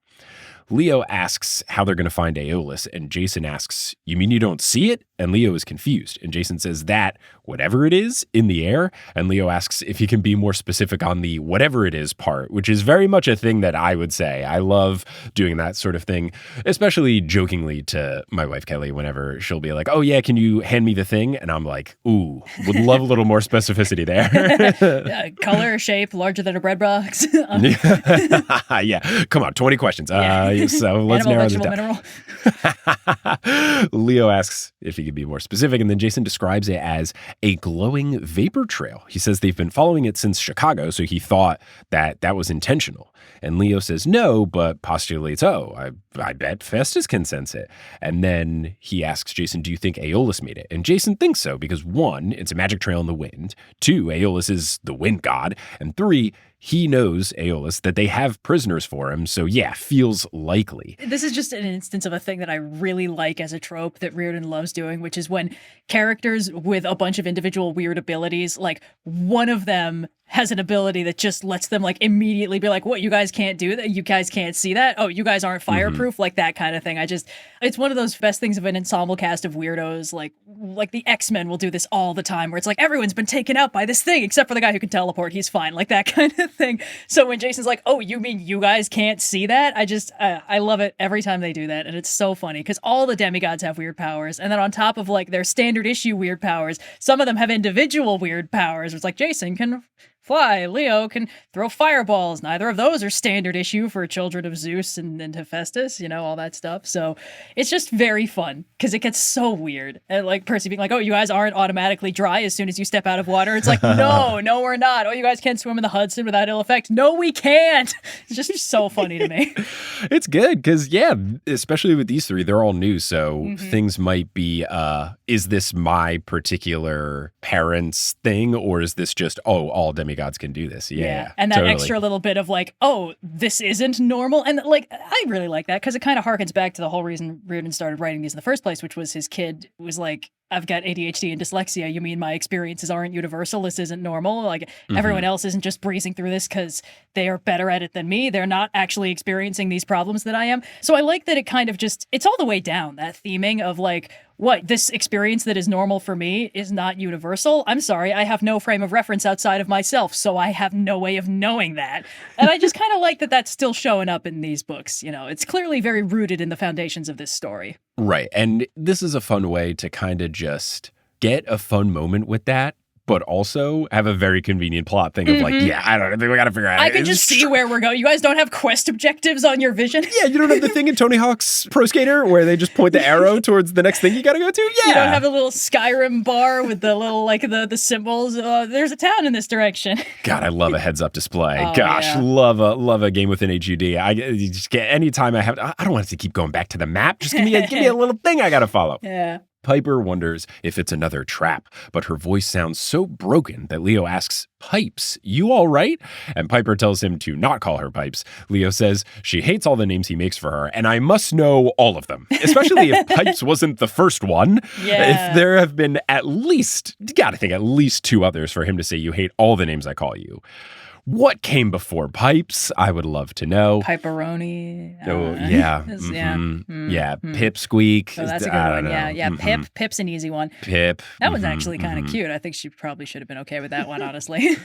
Leo asks how they're going to find Aeolus, and Jason asks, you mean you don't see it? And Leo is confused. And Jason says that, whatever it is, in the air. And Leo asks if he can be more specific on the whatever it is part, which is very much a thing that I would say. I love doing that sort of thing, especially jokingly to my wife, Kelly, whenever she'll be like, oh yeah, can you hand me the thing? And I'm like, ooh, would love a little more specificity there. Color, shape, larger than a bread box. Yeah, come on, 20 questions. So let's Animal, narrow this vegetable, down. mineral. Leo asks if he could be more specific, and then Jason describes it as a glowing vapor trail. He says they've been following it since Chicago, so he thought that that was intentional. And Leo says no, but postulates, oh, I bet Festus can sense it. And then he asks Jason, do you think Aeolus made it? And Jason thinks so, because 1, it's a magic trail in the wind. 2, Aeolus is the wind god. And 3, he knows, Aeolus, that they have prisoners for him, so yeah, feels likely. This is just an instance of a thing that I really like as a trope that Reardon loves doing, which is when characters with a bunch of individual weird abilities, like one of them has an ability that just lets them like immediately be like, what, you guys can't do that? You guys can't see that? Oh, you guys aren't fireproof? Like that kind of thing. It's one of those best things of an ensemble cast of weirdos, like the X-Men will do this all the time, where it's like, everyone's been taken out by this thing, except for the guy who can teleport, he's fine, like that kind of thing. So when Jason's like, oh, you mean you guys can't see that? I love it every time they do that, and it's so funny, because all the demigods have weird powers, and then on top of like their standard issue weird powers, some of them have individual weird powers. It's like Jason can fly, Leo can throw fireballs. Neither of those are standard issue for children of Zeus and Hephaestus, you know, all that stuff. So it's just very fun because it gets so weird. And like Percy being like, oh, you guys aren't automatically dry as soon as you step out of water. It's like, no, we're not. Oh, you guys can't swim in the Hudson without ill effect. No, we can't. It's just so funny to me. It's good because, yeah, especially with these three, they're all new. So things might be, is this my particular parents' thing, or is this just, oh, all demigods can do this? Yeah. And that totally. extra little bit of like, oh, this isn't normal. And like, I really like that because it kind of harkens back to the whole reason Reardon started writing these in the first place, which was his kid was like, I've got ADHD and dyslexia. You mean my experiences aren't universal? This isn't normal? Like everyone else isn't just breezing through this because they are better at it than me. They're not actually experiencing these problems that I am. So I like that it kind of just, it's all the way down, that theming of like, what, this experience that is normal for me is not universal? I'm sorry, I have no frame of reference outside of myself, so I have no way of knowing that. And I just kind of like that that's still showing up in these books. You know, it's clearly very rooted in the foundations of this story. Right. And this is a fun way to kind of just get a fun moment with that, but also have a very convenient plot thing of like, yeah, I don't know, we got to figure out. I can just see where we're going. You guys don't have quest objectives on your vision? Yeah, you don't have the thing in Tony Hawk's Pro Skater where they just point the arrow towards the next thing you got to go to? Yeah. You don't have a little Skyrim bar with the little, like, the symbols. There's a town in this direction. God, I love a heads-up display. Oh, Gosh, yeah. love a game with an HUD. You just get anytime I don't want it to keep going back to the map. Just give me a little thing I got to follow. Yeah. Piper wonders if it's another trap, but her voice sounds so broken that Leo asks, Pipes, you all right? And Piper tells him to not call her Pipes. Leo says she hates all the names he makes for her, and I must know all of them, especially if Pipes wasn't the first one. Yeah. If there have been at least 2 others for him to say you hate all the names I call you. What came before Pipes? I would love to know. Piperoni. Oh, yeah. Pipsqueak. Oh, that's a good one. Yeah. Pip's an easy one. Pip. That was actually kind of cute. I think she probably should have been okay with that one, honestly.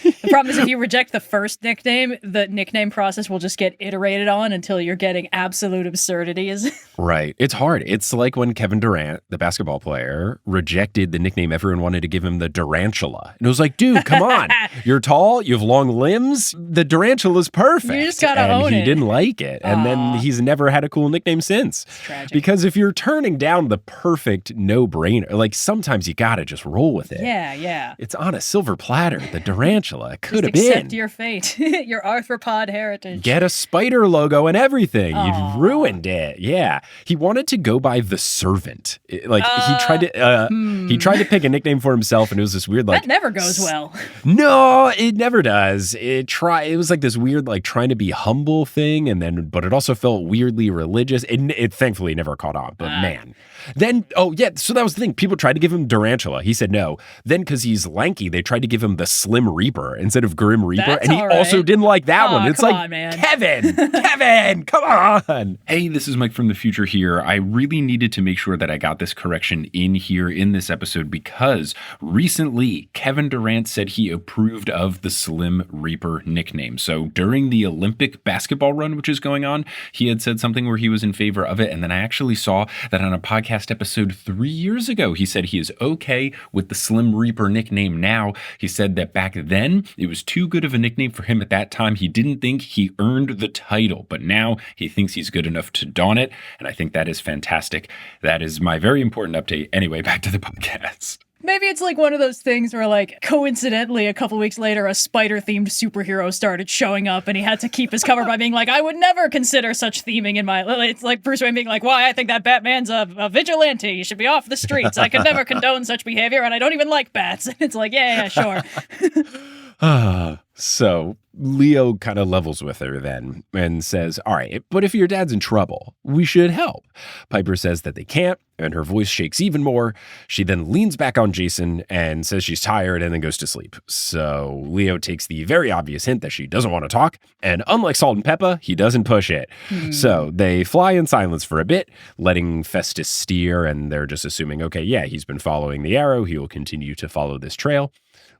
The problem is if you reject the first nickname, the nickname process will just get iterated on until you're getting absolute absurdities. Right. It's hard. It's like when Kevin Durant, the basketball player, rejected the nickname everyone wanted to give him, the Durantula. And it was like, dude, come on. You're tall. You have long limbs. The Durantula's perfect. You just gotta own it. And he didn't like it. And then he's never had a cool nickname since. It's tragic. Because if you're turning down the perfect no-brainer, like sometimes you gotta just roll with it. Yeah. It's on a silver platter. The Durantula could have been. Accept been. your fate. Your arthropod heritage. Get a spider logo and everything. You've ruined it. Yeah. He wanted to go by the Servant. He tried to pick a nickname for himself, and it was this weird that never goes well. No, it never does. It was like this weird trying to be humble thing, but it also felt weirdly religious. It thankfully never caught on. But man, then so that was the thing. People tried to give him Durantula. He said no. Then because he's lanky, they tried to give him the Slim Reaper instead of Grim Reaper, That's and he also didn't like that one. It's come like, on, man. Kevin, come on. Hey, this is Mike from the future here. I really needed to make sure that I got this correction in here in this episode because recently Kevin Durant said he approved of the Slim Reaper nickname. So during the Olympic basketball run, which is going on, he had said something where he was in favor of it. And then I actually saw that on a podcast episode 3 years ago, he said he is okay with the Slim Reaper nickname now. He said that back then it was too good of a nickname for him at that time. He didn't think he earned the title, but now he thinks he's good enough to don it. And I think that is fantastic. That is my very important update. Anyway, back to the podcast. Maybe it's like one of those things where, coincidentally, a couple weeks later, a spider-themed superhero started showing up, and he had to keep his cover by being like, I would never consider such theming in my... It's like Bruce Wayne being like, why? I think that Batman's a vigilante. He should be off the streets. I could never condone such behavior, and I don't even like bats. And it's like, yeah, sure. So Leo kind of levels with her then and says, all right, but if your dad's in trouble, we should help. Piper says that they can't, and her voice shakes even more. She then leans back on Jason and says she's tired and then goes to sleep. So Leo takes the very obvious hint that she doesn't want to talk, and unlike Salt and Peppa, he doesn't push it. So they fly in silence for a bit, letting Festus steer, and they're just assuming, okay, yeah, he's been following the arrow. He will continue to follow this trail.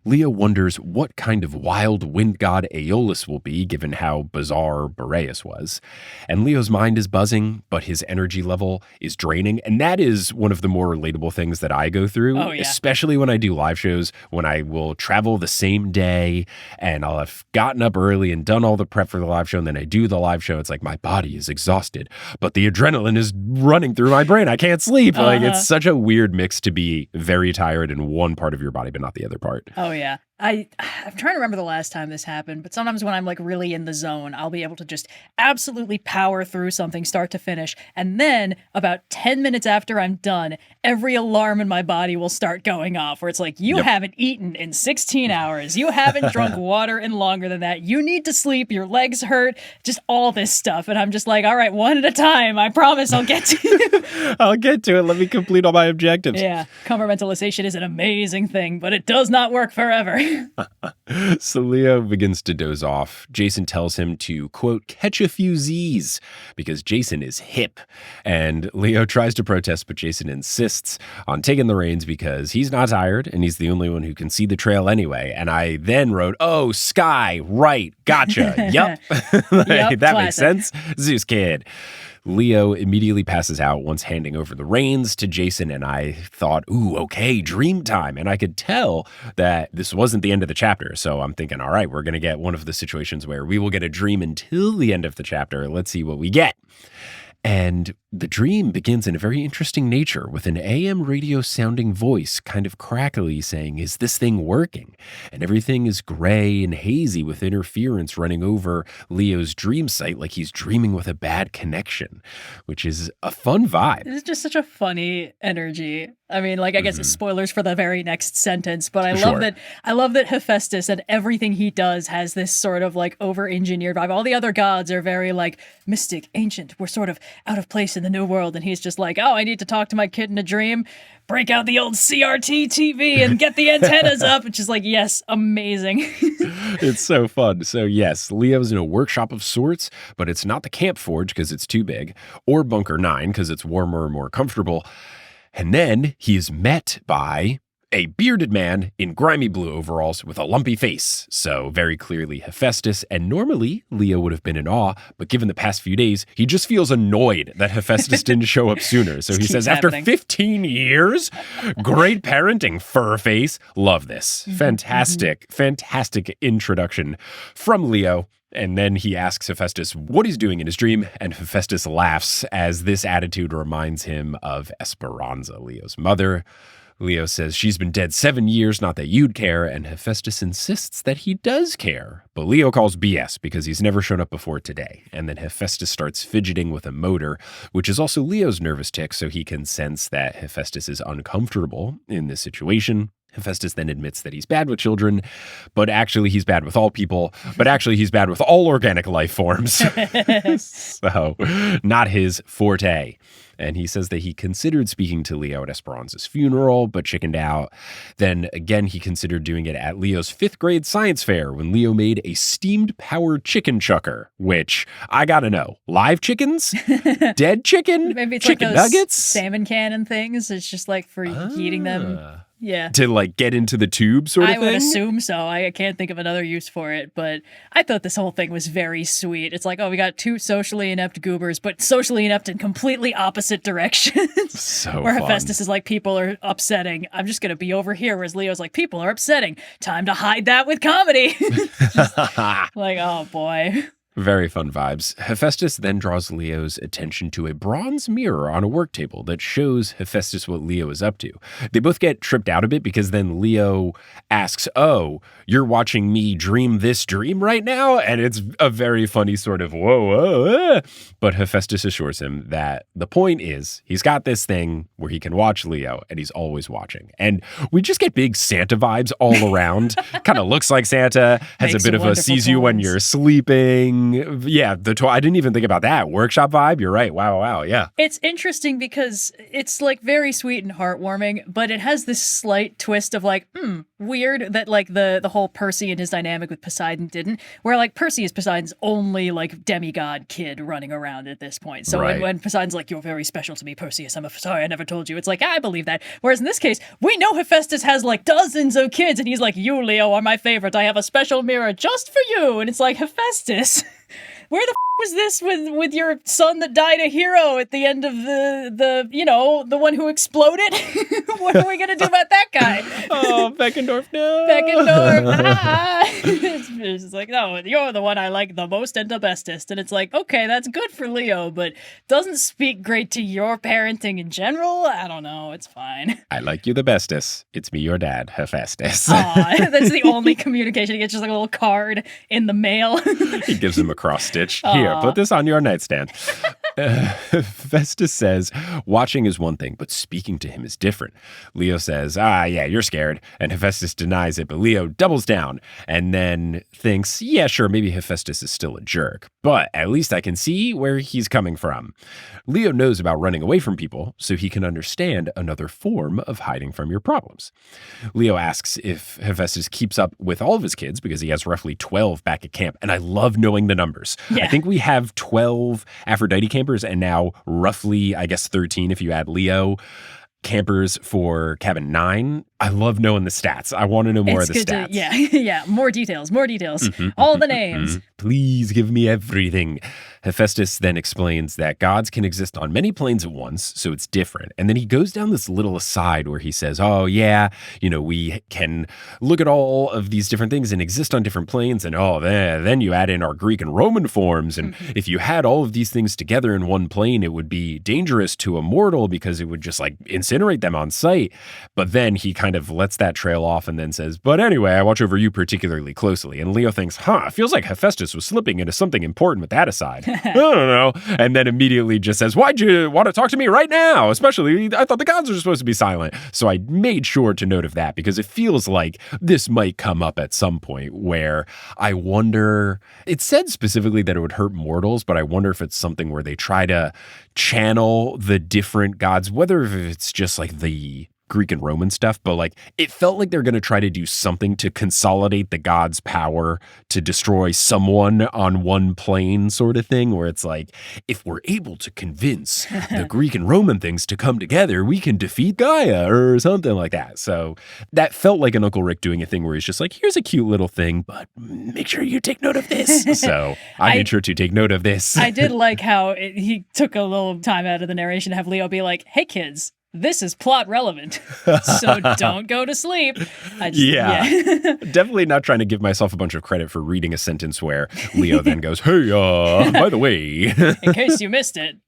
Leo wonders what kind of wild wind god Aeolus will be, given how bizarre Boreas was. And Leo's mind is buzzing, but his energy level is draining. And that is one of the more relatable things that I go through, especially when I do live shows, when I will travel the same day and I'll have gotten up early and done all the prep for the live show. And then I do the live show. It's like my body is exhausted, but the adrenaline is running through my brain. I can't sleep. It's such a weird mix to be very tired in one part of your body, but not the other part. Oh, yeah. I'm trying to remember the last time this happened, but sometimes when I'm really in the zone, I'll be able to just absolutely power through something start to finish. And then about 10 minutes after I'm done, every alarm in my body will start going off where it's like, you haven't eaten in 16 hours. You haven't drunk water in longer than that. You need to sleep. Your legs hurt. Just all this stuff. And I'm just like, all right, one at a time. I promise I'll get to it. I'll get to it. Let me complete all my objectives. Yeah. Compartmentalization is an amazing thing, but it does not work forever. So Leo begins to doze off. Jason tells him to, quote, catch a few Z's because Jason is hip. And Leo tries to protest, but Jason insists on taking the reins because he's not tired and he's the only one who can see the trail anyway. And I then wrote, oh, Sky, right, gotcha. Yup. That classic. Makes sense. Zeus kid. Leo immediately passes out once handing over the reins to Jason, and I thought, ooh, okay, dream time. And I could tell that this wasn't the end of the chapter, so I'm thinking, all right, we're going to get one of the situations where we will get a dream until the end of the chapter. Let's see what we get. And The dream begins in a very interesting nature with an AM radio sounding voice kind of crackly saying, "Is this thing working?" And everything is gray and hazy with interference running over Leo's dream site like he's dreaming with a bad connection, which is a fun vibe. It's just such a funny energy. I mean, like, I guess it's spoilers for the very next sentence, but I love that Hephaestus and everything he does has this sort of like over-engineered vibe. All the other gods are very like mystic, ancient. We're sort of out of place in the new world. And he's just like, oh, I need to talk to my kid in a dream. Break out the old CRT TV and get the antennas up. It's just like, yes, amazing. It's so fun. So yes, Leo's in a workshop of sorts, but it's not the camp forge because it's too big, or Bunker 9 because it's warmer and more comfortable. And then he is met by a bearded man in grimy blue overalls with a lumpy face. So very clearly Hephaestus, and normally Leo would have been in awe, but given the past few days, he just feels annoyed that Hephaestus didn't show up sooner. So he says, after 15 years, great parenting, fur face. Love this. Fantastic introduction from Leo. And then he asks Hephaestus what he's doing in his dream, and Hephaestus laughs as this attitude reminds him of Esperanza, Leo's mother. Leo says she's been dead 7 years, not that you'd care, and Hephaestus insists that he does care. But Leo calls BS because he's never shown up before today. And then Hephaestus starts fidgeting with a motor, which is also Leo's nervous tick, so he can sense that Hephaestus is uncomfortable in this situation. Hephaestus then admits that he's bad with children, but actually he's bad with all people, but actually he's bad with all organic life forms. So, not his forte. And he says that he considered speaking to Leo at Esperanza's funeral, but chickened out. Then again, he considered doing it at Leo's 5th grade science fair when Leo made a steamed powered chicken chucker, which I gotta know, live chickens? Dead chicken? Maybe it's chicken like those nuggets? salmon cannon things. It's just like for heating them. Yeah. To like get into the tube sort of I thing? would assume so. I can't think of another use for it, but I thought this whole thing was very sweet. It's like, oh, we got two socially inept goobers, but socially inept in completely opposite directions. So Where fun. Hephaestus is like, people are upsetting. I'm just going to be over here. Whereas Leo's like, people are upsetting. Time to hide that with comedy. Just like, oh boy. Very fun vibes. Hephaestus then draws Leo's attention to a bronze mirror on a work table that shows Hephaestus what Leo is up to. They both get tripped out a bit because then Leo asks, "Oh, you're watching me dream this dream right now?" And it's a very funny sort of, whoa. But Hephaestus assures him that the point is he's got this thing where he can watch Leo and he's always watching. And we just get big Santa vibes all around. Kind of looks like Santa, has Makes a bit of a sees you when you're sleeping. Yeah, I didn't even think about that. Workshop vibe, you're right. Wow, yeah. It's interesting because it's like very sweet and heartwarming, but it has this slight twist of like, weird that like the whole Percy and his dynamic with Poseidon didn't, where like Percy is Poseidon's only like demigod kid running around at this point. So right. when Poseidon's like, you're very special to me, Perseus, I'm sorry I never told you, it's like, I believe that. Whereas in this case, we know Hephaestus has like dozens of kids and he's like, you, Leo, are my favorite. I have a special mirror just for you. And it's like, Hephaestus, where the was this with your son that died a hero at the end of the one who exploded? What are we gonna do about that guy? Oh, Beckendorf, no. It's just like, no, you're the one I like the most and the bestest. And it's like, okay, that's good for Leo, but doesn't speak great to your parenting in general. I don't know. It's fine. I like you the bestest. It's me, your dad, Hephaestus. Aw, that's the only communication. He gets just like a little card in the mail. He gives him a cross stitch. Here, put this on your nightstand. Hephaestus says, watching is one thing, but speaking to him is different. Leo says, yeah, you're scared. And Hephaestus denies it, but Leo doubles down and then thinks, yeah, sure, maybe Hephaestus is still a jerk, but at least I can see where he's coming from. Leo knows about running away from people, so he can understand another form of hiding from your problems. Leo asks if Hephaestus keeps up with all of his kids because he has roughly 12 back at camp, and I love knowing the numbers. Yeah. I think we have 12 Aphrodite campers and now roughly, I guess, 13 if you add Leo campers for cabin 9. I love knowing the stats. I want to know more of the stats. Yeah, more details. All the names. Please give me everything. Hephaestus then explains that gods can exist on many planes at once, so it's different. And then he goes down this little aside where he says, oh, yeah, we can look at all of these different things and exist on different planes. And then you add in our Greek and Roman forms. And if you had all of these things together in one plane, it would be dangerous to a mortal because it would just incinerate them on sight. But then he kind of lets that trail off and then says, but anyway, I watch over you particularly closely. And Leo thinks, it feels like Hephaestus was slipping into something important with that aside. I don't know. And then immediately just says, why'd you want to talk to me right now? Especially, I thought the gods were supposed to be silent. So I made sure to note of that because it feels like this might come up at some point where I wonder, it said specifically that it would hurt mortals, but I wonder if it's something where they try to channel the different gods, whether it's just the Greek and Roman stuff, but it felt like they're going to try to do something to consolidate the god's power to destroy someone on one plane sort of thing, where it's if we're able to convince the Greek and Roman things to come together, we can defeat Gaia or something like that. So that felt like an Uncle Rick doing a thing where he's just here's a cute little thing, but make sure you take note of this. So I made sure to take note of this. I did like how he took a little time out of the narration to have Leo be like, hey kids, this is plot relevant, so don't go to sleep. Definitely not trying to give myself a bunch of credit for reading a sentence where Leo then goes, hey, by the way. In case you missed it,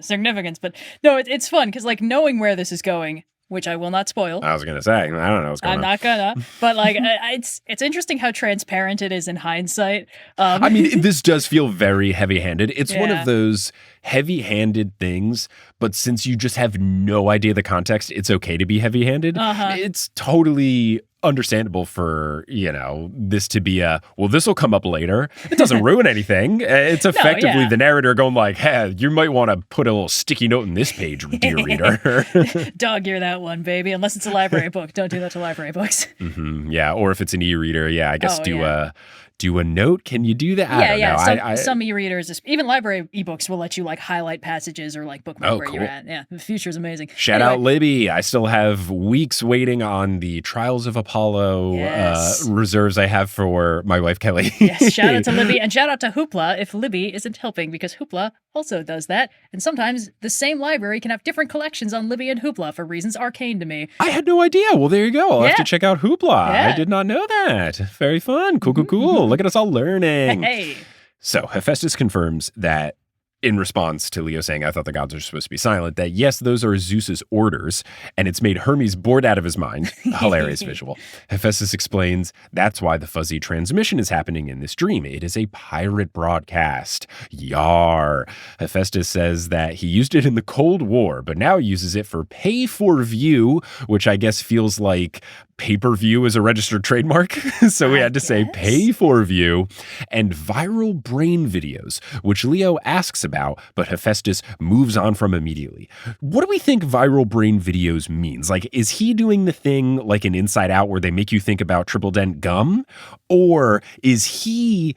significance. But no, it's fun because knowing where this is going, which I will not spoil. I was going to say, I don't know what's going on. I'm not gonna. But it's interesting how transparent it is in hindsight. I mean, this does feel very heavy-handed. It's one of those heavy-handed things, but since you just have no idea the context, it's okay to be heavy-handed. It's totally understandable for, this to be this will come up later. It doesn't ruin anything. It's effectively the narrator going hey, you might want to put a little sticky note in this page, dear reader. Dog ear that one, baby. Unless it's a library book. Don't do that to library books. Yeah, or if it's an e-reader, I guess do a note. Can you do that? I don't know. Some e-readers, even library ebooks, will let you highlight passages or bookmark where you're at. Yeah, the future is amazing. Shout out Libby. I still have weeks waiting on the Trials of Apollo reserves I have for my wife Kelly. Yes, shout out to Libby and shout out to Hoopla if Libby isn't helping, because Hoopla also does that. And sometimes the same library can have different collections on Libby and Hoopla for reasons arcane to me. I had no idea. Well, there you go. I'll have to check out Hoopla. I did not know that. Very fun. Cool. Look at us all learning. Hey. So Hephaestus confirms that in response to Leo saying, I thought the gods are supposed to be silent, that yes, those are Zeus's orders, and it's made Hermes bored out of his mind. Hilarious visual. Hephaestus explains that's why the fuzzy transmission is happening in this dream. It is a pirate broadcast. Yar. Hephaestus says that he used it in the Cold War, but now he uses it for pay-for-view, which I guess feels like pay-per-view is a registered trademark. So we had to say pay-for-view, and viral brain videos, which Leo asks about, but Hephaestus moves on from immediately. What do we think viral brain videos means? Is he doing the thing like an Inside Out where they make you think about triple dent gum? Or is he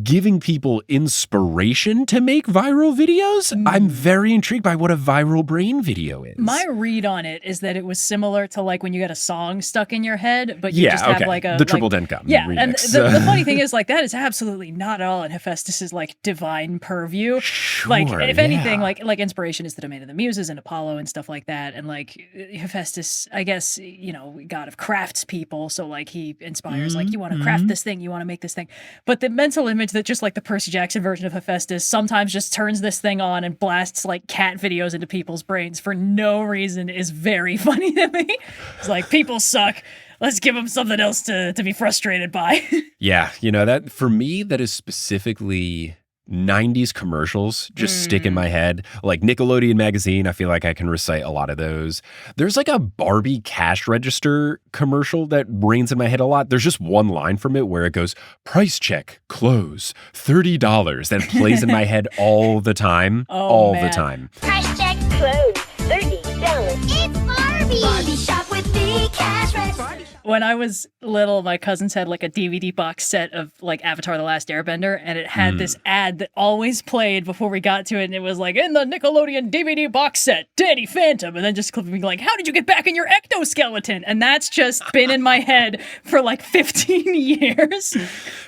giving people inspiration to make viral videos? I'm very intrigued by what a viral brain video is. My read on it is that it was similar to when you get a song stuck in your head, but you just have the triple dent gum remix. And the funny thing is that is absolutely not at all in Hephaestus's divine purview. Sure, if anything, inspiration is the domain of the muses and Apollo and stuff like that. And Hephaestus, I guess, god of crafts people, so he inspires you want to craft this thing, you want to make this thing. But the mental image that just the Percy Jackson version of Hephaestus sometimes just turns this thing on and blasts cat videos into people's brains for no reason is very funny to me. It's people suck. Let's give them something else to be frustrated by. Yeah, that for me, that is specifically 90s commercials just stick in my head. Nickelodeon magazine, I feel like I can recite a lot of those. There's a Barbie cash register commercial that reigns in my head a lot. There's just one line from it where it goes, price check, close, $30. That plays in my head all the time. The time. Price check, close, $30. It's Barbie! Barbie shop with the cash register. When I was little, my cousins had like a DVD box set of like Avatar: The Last Airbender, and it had this ad that always played before we got to it, and it was like, in the Nickelodeon DVD box set, Danny Phantom, and then just clipping like, how did you get back in your ectoskeleton? And that's just been in my head for like 15 years.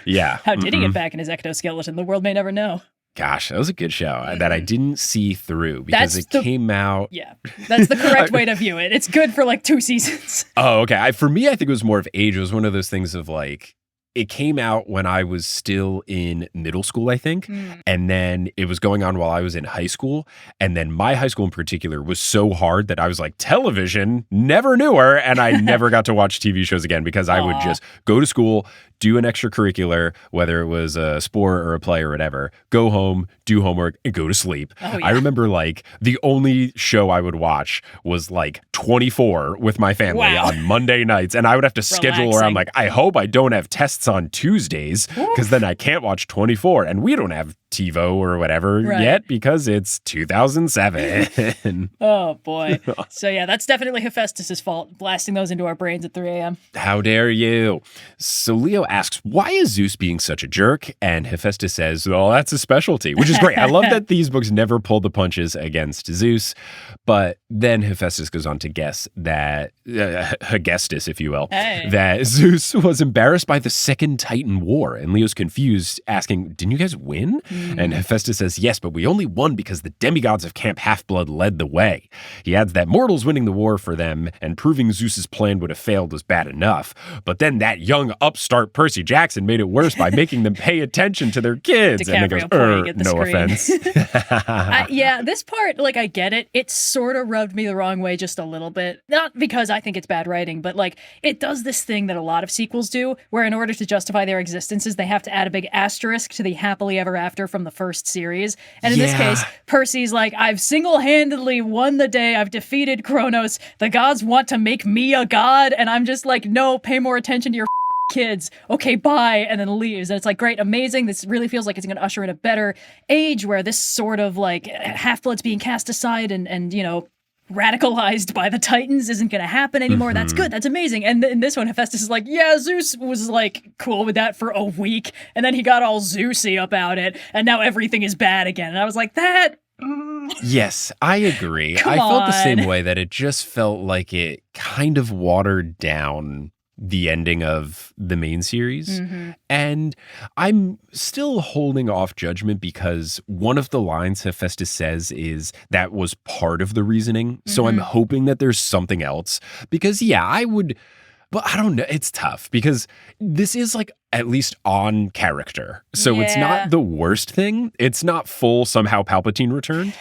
Yeah. How did he get back in his exoskeleton? The world may never know. Gosh, that was a good show that I didn't see through because it came out. Yeah, that's the correct way to view it. It's good for like 2 seasons. Oh, okay. For me, I think it was more of age. It was one of those things of like, it came out when I was still in middle school, I think. And then it was going on while I was in high school. And then my high school in particular was so hard that I was like, television, never knew her. And I never got to watch TV shows again because I would just go to school, do an extracurricular, whether it was a sport or a play or whatever, go home, do homework, and go to sleep. Oh, yeah. I remember like the only show I would watch was like 24 with my family on Monday nights. And I would have to schedule around like, I hope I don't have tests on Tuesdays because then I can't watch 24. And we don't have TiVo or whatever yet because it's 2007. Oh, boy. So, yeah, that's definitely Hephaestus's fault, blasting those into our brains at 3 a.m. How dare you? So Leo asks, why is Zeus being such a jerk? And Hephaestus says, well, that's a specialty, which is great. I love that these books never pull the punches against Zeus. But then Hephaestus goes on to guess that, Hegestus, if you will, that Zeus was embarrassed by the Second Titan War. And Leo's confused, asking, didn't you guys win? And Hephaestus says, yes, but we only won because the demigods of Camp Half-Blood led the way. He adds that mortals winning the war for them and proving Zeus's plan would have failed was bad enough. But then that young upstart Percy Jackson made it worse by making them pay attention to their kids. And then goes, no offense. Yeah, this part, like, I get it. It sort of rubbed me the wrong way just a little bit. Not because I think it's bad writing, but like, it does this thing that a lot of sequels do, where in order to justify their existences, they have to add a big asterisk to the happily ever after from the first series. And in this case, Percy's like, I've single-handedly won the day. I've defeated Kronos. The gods want to make me a god. And I'm just like, no, pay more attention to your kids. Okay, bye. And then leaves. And it's like, great, amazing. This really feels like it's going to usher in a better age where this sort of like Half-Blood's being cast aside and you know, radicalized by the Titans isn't going to happen anymore. That's good. That's amazing. And in this one, Hephaestus is like, yeah, Zeus was like cool with that for a week. And then he got all Zeusy about it. And now everything is bad again. And I was like, that... Yes, I agree. I felt the same way, that it just felt like it kind of watered down the ending of the main series. And I'm still holding off judgment because one of the lines Hephaestus says is that was part of the reasoning. So I'm hoping that there's something else because, yeah, I would... But I don't know. It's tough because this is like at least on character. So it's not the worst thing. It's not full somehow Palpatine returned.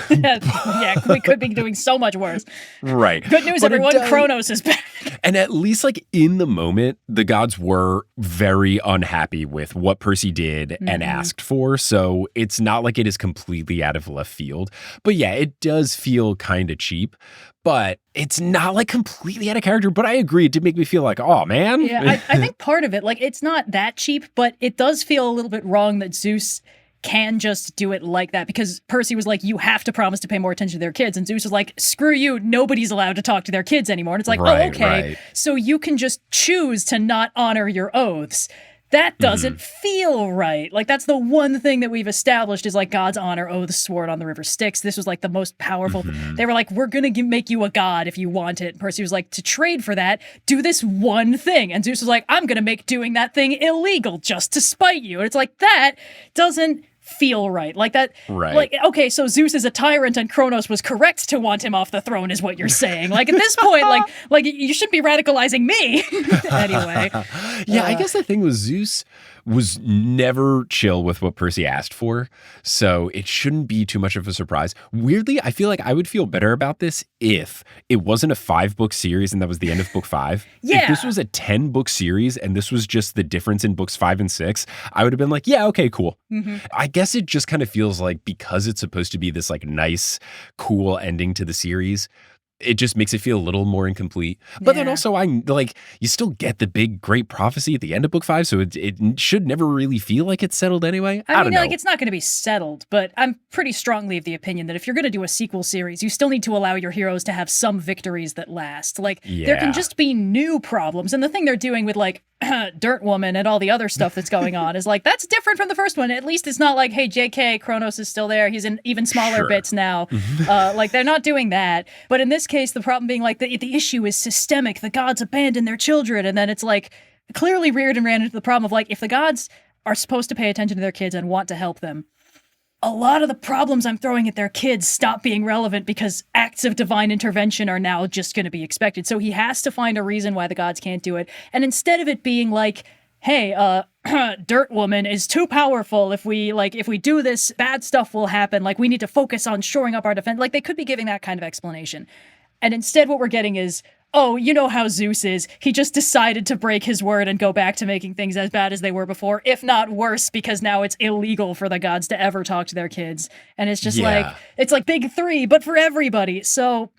Yeah, we could be doing so much worse. Right. Good news, everyone. Kronos is back. And at least like in the moment, the gods were very unhappy with what Percy did and asked for. So it's not like it is completely out of left field. But yeah, it does feel kind of cheap. But it's not like completely out of character. But I agree. It did make me feel like, oh, man. Yeah, I think part of it, like, it's not that cheap, but it does feel a little bit wrong that Zeus can just do it like that because Percy was like, you have to promise to pay more attention to their kids. And Zeus was like, screw you. Nobody's allowed to talk to their kids anymore. And it's like, oh, okay. So you can just choose to not honor your oaths. That doesn't feel right. Like, that's the one thing that we've established is like gods honor oaths sworn on the river Styx. This was like the most powerful. They were like, we're going to make you a god if you want it. And Percy was like, to trade for that, do this one thing. And Zeus was like, I'm going to make doing that thing illegal just to spite you. And it's like, that doesn't feel right. Like that. Right. Like, okay, so Zeus is a tyrant and Kronos was correct to want him off the throne is what you're saying. Like at this point, like you shouldn't be radicalizing me. Anyway. Yeah, I guess the thing was Zeus was never chill with what Percy asked for. So it shouldn't be too much of a surprise. Weirdly, I feel like I would feel better about this if it wasn't a 5-book series and that was the end of book 5. Yeah. If this was a 10-book series and this was just the difference in books 5 and 6, I would have been like, yeah, okay, cool. I guess it just kind of feels like because it's supposed to be this like nice, cool ending to the series, it just makes it feel a little more incomplete. But then Yeah. also, I'm like, you still get the big, great prophecy at the end of book 5, so it should never really feel like it's settled anyway. I don't know. Like, it's not going to be settled, but I'm pretty strongly of the opinion that if you're going to do a sequel series, you still need to allow your heroes to have some victories that last. Like, there can just be new problems. And the thing they're doing with, like, Dirt Woman and all the other stuff that's going on is, like, that's different from the first one. At least it's not like, hey, JK, Kronos is still there. He's in even smaller bits now. Like, they're not doing that. But in this case, the problem being, like, the issue is systemic. The gods abandon their children. And then it's, like, clearly Reardon ran into the problem of, like, if the gods are supposed to pay attention to their kids and want to help them, a lot of the problems I'm throwing at their kids stop being relevant because acts of divine intervention are now just going to be expected. So he has to find a reason why the gods can't do it. And instead of it being like, hey, Dirt Woman is too powerful. If we do this, bad stuff will happen. Like, we need to focus on shoring up our defense. Like, they could be giving that kind of explanation. And instead what we're getting is, oh, you know how Zeus is. He just decided to break his word and go back to making things as bad as they were before, if not worse, because now it's illegal for the gods to ever talk to their kids. And it's just it's like Big 3, but for everybody. So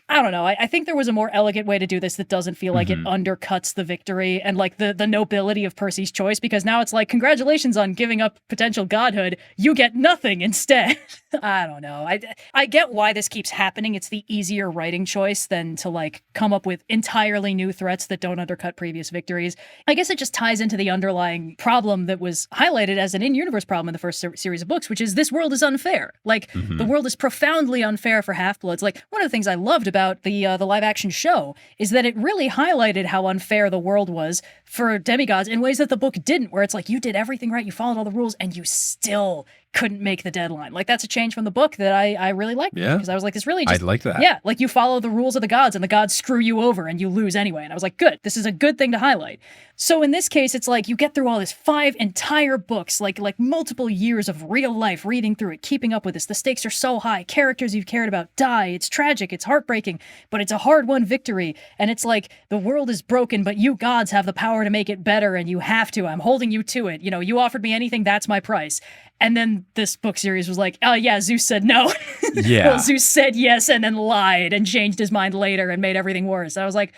I don't know. I think there was a more elegant way to do this that doesn't feel like it undercuts the victory and like the nobility of Percy's choice, because now it's like, congratulations on giving up potential godhood. You get nothing instead. I don't know. I get why this keeps happening. It's the easier writing choice than to like come up with entirely new threats that don't undercut previous victories. I guess it just ties into the underlying problem that was highlighted as an in-universe problem in the first series of books, which is this world is unfair. Like, the world is profoundly unfair for half-bloods. Like, one of the things I loved about the live-action show is that it really highlighted how unfair the world was for demigods in ways that the book didn't, where it's like, you did everything right, you followed all the rules, and you still couldn't make the deadline. Like, that's a change from the book that I really liked. Yeah. Because I was like, this really just... I like that. Yeah, like, you follow the rules of the gods, and the gods screw you over, and you lose anyway. And I was like, good, this is a good thing to highlight. So in this case, it's like, you get through all this 5 entire books, like multiple years of real life, reading through it, keeping up with this. The stakes are so high. Characters you've cared about die. It's tragic. It's heartbreaking, but it's a hard-won victory. And it's like, the world is broken, but you gods have the power to make it better, and you have to. I'm holding you to it. You know, you offered me anything, that's my price. And then this book series was like, oh yeah, Zeus said no. Yeah. Well, Zeus said yes and then lied and changed his mind later and made everything worse. I was like,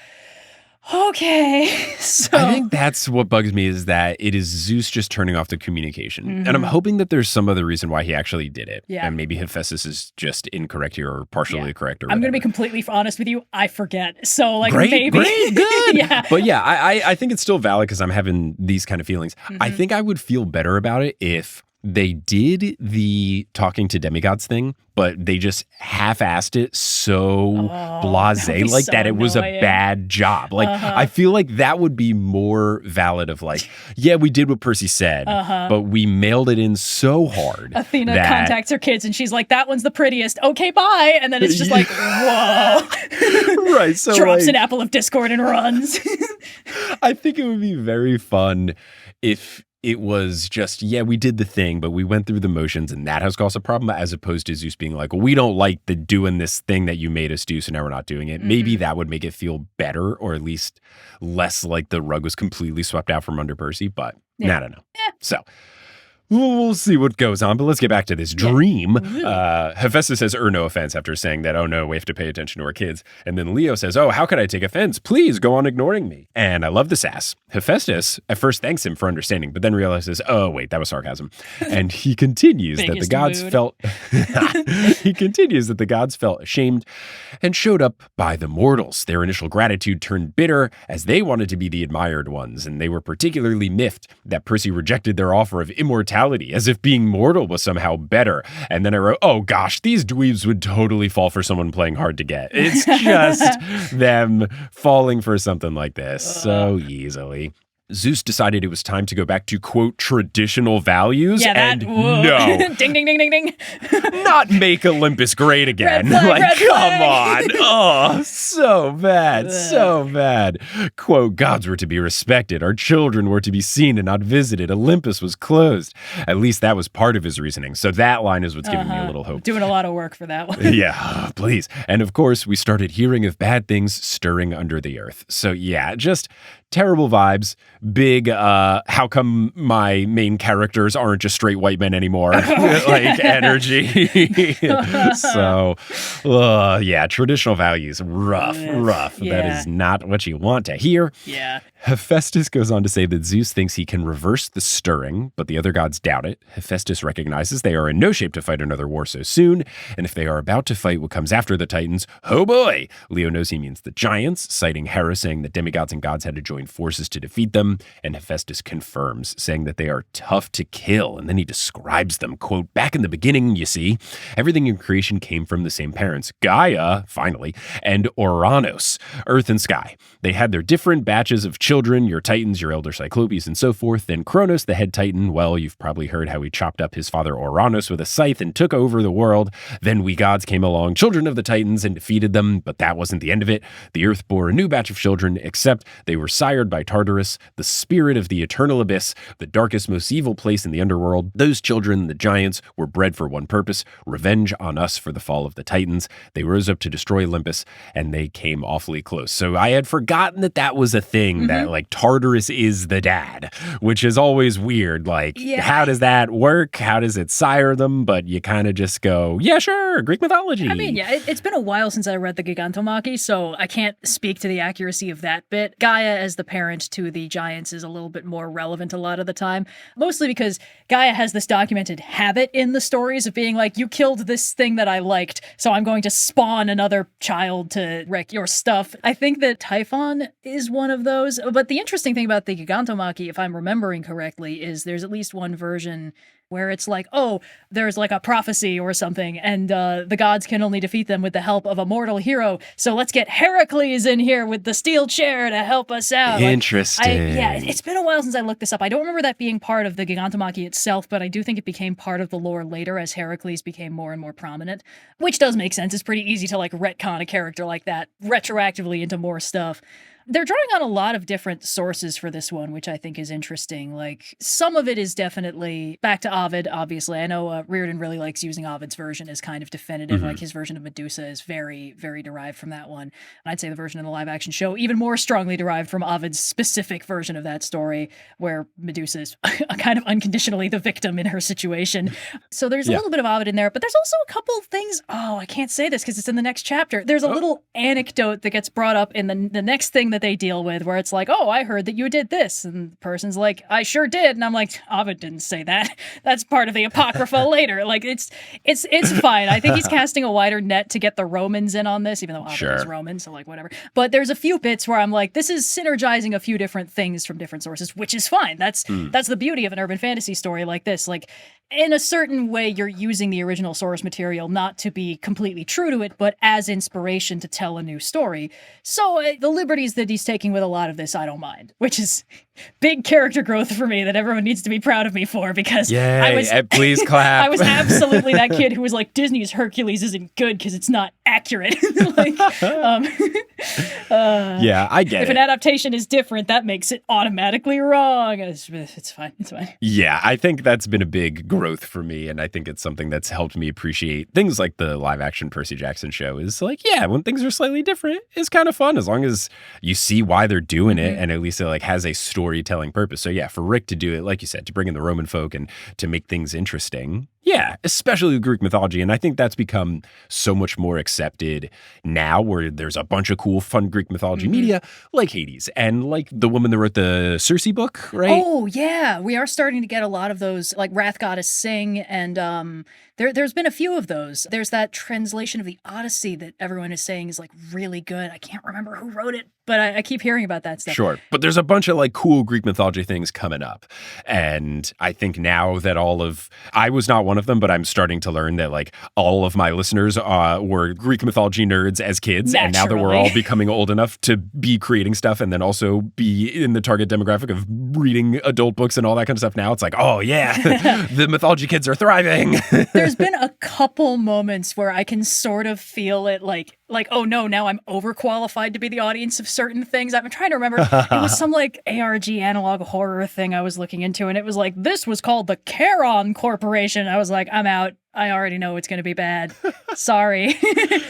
okay. So I think that's what bugs me, is that it is Zeus just turning off the communication. And I'm hoping that there's some other reason why he actually did it. Yeah. And maybe Hephaestus is just incorrect here or partially correct or whatever. I'm going to be completely honest with you. I forget. So like, Great, maybe. good. Yeah. But yeah, I think it's still valid because I'm having these kind of feelings. I think I would feel better about it if they did the talking to demigods thing, but they just half-assed it so blasé, like so that it was a annoying. bad job. Like, I feel like that would be more valid of like, yeah, we did what Percy said, but we mailed it in so hard. Athena that, contacts her kids and she's like, that one's the prettiest. Okay, bye. And then it's just like, whoa. Right. So Drops like, an apple of discord and runs. I think it would be very fun if it was just, yeah, we did the thing, but we went through the motions and that has caused a problem, as opposed to Zeus being like, well, we don't like the doing this thing that you made us do, so now we're not doing it. Maybe that would make it feel better, or at least less like the rug was completely swept out from under Percy, but I don't know. So we'll see what goes on, but let's get back to this dream. Hephaestus says, no offense, after saying that, oh no, we have to pay attention to our kids. And then Leo says, oh, how could I take offense? Please go on ignoring me. And I love the sass. Hephaestus at first thanks him for understanding, but then realizes, oh wait, that was sarcasm. And he continues that the gods felt ashamed and showed up by the mortals. Their initial gratitude turned bitter as they wanted to be the admired ones, and they were particularly miffed that Percy rejected their offer of immortality, as if being mortal was somehow better. And then I wrote, oh gosh, these dweebs would totally fall for someone playing hard to get. It's just them falling for something like this so easily. Zeus decided it was time to go back to, quote, traditional values. Yeah, and no. Ding, ding, ding, ding, ding. Not make Olympus great again. Red flag, like, red come on. flag. Oh, so bad. So bad. Quote, gods were to be respected. Our children were to be seen and not visited. Olympus was closed. At least that was part of his reasoning. So that line is what's giving me a little hope. Doing a lot of work for that one. Yeah, please. And of course, we started hearing of bad things stirring under the earth. So yeah, just terrible vibes, big, how come my main characters aren't just straight white men anymore, like energy. So, yeah, traditional values, rough. Yeah. That is not what you want to hear. Yeah. Hephaestus goes on to say that Zeus thinks he can reverse the stirring, but the other gods doubt it. Hephaestus recognizes they are in no shape to fight another war so soon, and if they are about to fight what comes after the Titans, oh boy! Leo knows he means the giants, citing Hera saying that demigods and gods had to join forces to defeat them, and Hephaestus confirms, saying that they are tough to kill, and then he describes them, quote, back in the beginning, you see, everything in creation came from the same parents, Gaia, finally, and Oranos, earth and sky. They had their different batches of children, your Titans, your elder Cyclopes, and so forth. Then Kronos, the head Titan, well, you've probably heard how he chopped up his father Oranos with a scythe and took over the world. Then we gods came along, children of the Titans, and defeated them, but that wasn't the end of it. The earth bore a new batch of children, except they were sired by Tartarus, the spirit of the eternal abyss, the darkest, most evil place in the underworld. Those children, the giants, were bred for one purpose, revenge on us for the fall of the Titans. They rose up to destroy Olympus, and they came awfully close. So I had forgotten that was a thing, that like Tartarus is the dad, which is always weird. Like, how does that work? How does it sire them? But you kind of just go, yeah, sure, Greek mythology. I mean, yeah, it's been a while since I read the Gigantomachy, so I can't speak to the accuracy of that bit. Gaia as the parent to the giants is a little bit more relevant a lot of the time, mostly because Gaia has this documented habit in the stories of being like, you killed this thing that I liked, so I'm going to spawn another child to wreck your stuff. I think that Typhon is one of those, but the interesting thing about the Gigantomachy, if I'm remembering correctly, is there's at least one version where it's like, oh, there's like a prophecy or something, and the gods can only defeat them with the help of a mortal hero, so let's get Heracles in here with the steel chair to help us out. Interesting. It's been a while since I looked this up. I don't remember that being part of the Gigantomachy itself, but I do think it became part of the lore later as Heracles became more and more prominent, which does make sense. It's pretty easy to like retcon a character like that retroactively into more stuff. They're drawing on a lot of different sources for this one, which I think is interesting. Like, some of it is definitely back to Ovid, obviously. I know Reardon really likes using Ovid's version as kind of definitive. Like, his version of Medusa is very, very derived from that one. And I'd say the version in the live-action show even more strongly derived from Ovid's specific version of that story, where Medusa is kind of unconditionally the victim in her situation. So there's a little bit of Ovid in there, but there's also a couple things. Oh, I can't say this because it's in the next chapter. There's a little anecdote that gets brought up in the next thing that they deal with, where it's like, oh, I heard that you did this, and the person's like, I sure did, and I'm like, Ovid didn't say that. That's part of the Apocrypha later. Like, it's fine. I think he's casting a wider net to get the Romans in on this, even though Ovid is Roman, so like whatever. But there's a few bits where I'm like, this is synergizing a few different things from different sources, which is fine. That's the beauty of an urban fantasy story like this. Like, in a certain way, you're using the original source material not to be completely true to it, but as inspiration to tell a new story. So the liberties that he's taking with a lot of this, I don't mind, which is big character growth for me that everyone needs to be proud of me for, because please clap. I was absolutely that kid who was like, Disney's Hercules isn't good because it's not accurate. Like, I get it. If an adaptation is different, that makes it automatically wrong. It's fine. It's fine. Yeah, I think that's been a big growth for me, and I think it's something that's helped me appreciate things like the live-action Percy Jackson show. Is like, yeah, when things are slightly different, it's kind of fun as long as you see why they're doing it, and at least it like has a storytelling purpose. So yeah, for Rick to do it, like you said, to bring in the Roman folk and to make things interesting. Yeah, especially Greek mythology. And I think that's become so much more accepted now, where there's a bunch of cool, fun Greek mythology media like Hades and like the woman that wrote the Circe book, right? Oh, yeah. We are starting to get a lot of those, like Wrath Goddess Sing, and there's been a few of those. There's that translation of the Odyssey that everyone is saying is like really good. I can't remember who wrote it, but I keep hearing about that stuff. Sure. But there's a bunch of like cool Greek mythology things coming up. And I think now that I was not one of them, but I'm starting to learn that like all of my listeners were Greek mythology nerds as kids. Naturally. And now that we're all becoming old enough to be creating stuff and then also be in the target demographic of reading adult books and all that kind of stuff now, it's like, oh yeah, the mythology kids are thriving. There's been a couple moments where I can sort of feel it like, oh no, now I'm overqualified to be the audience of certain things. I'm trying to remember. It was some like ARG analog horror thing I was looking into, and it was like, this was called the Charon Corporation. I was like, I'm out. I already know it's going to be bad. Sorry.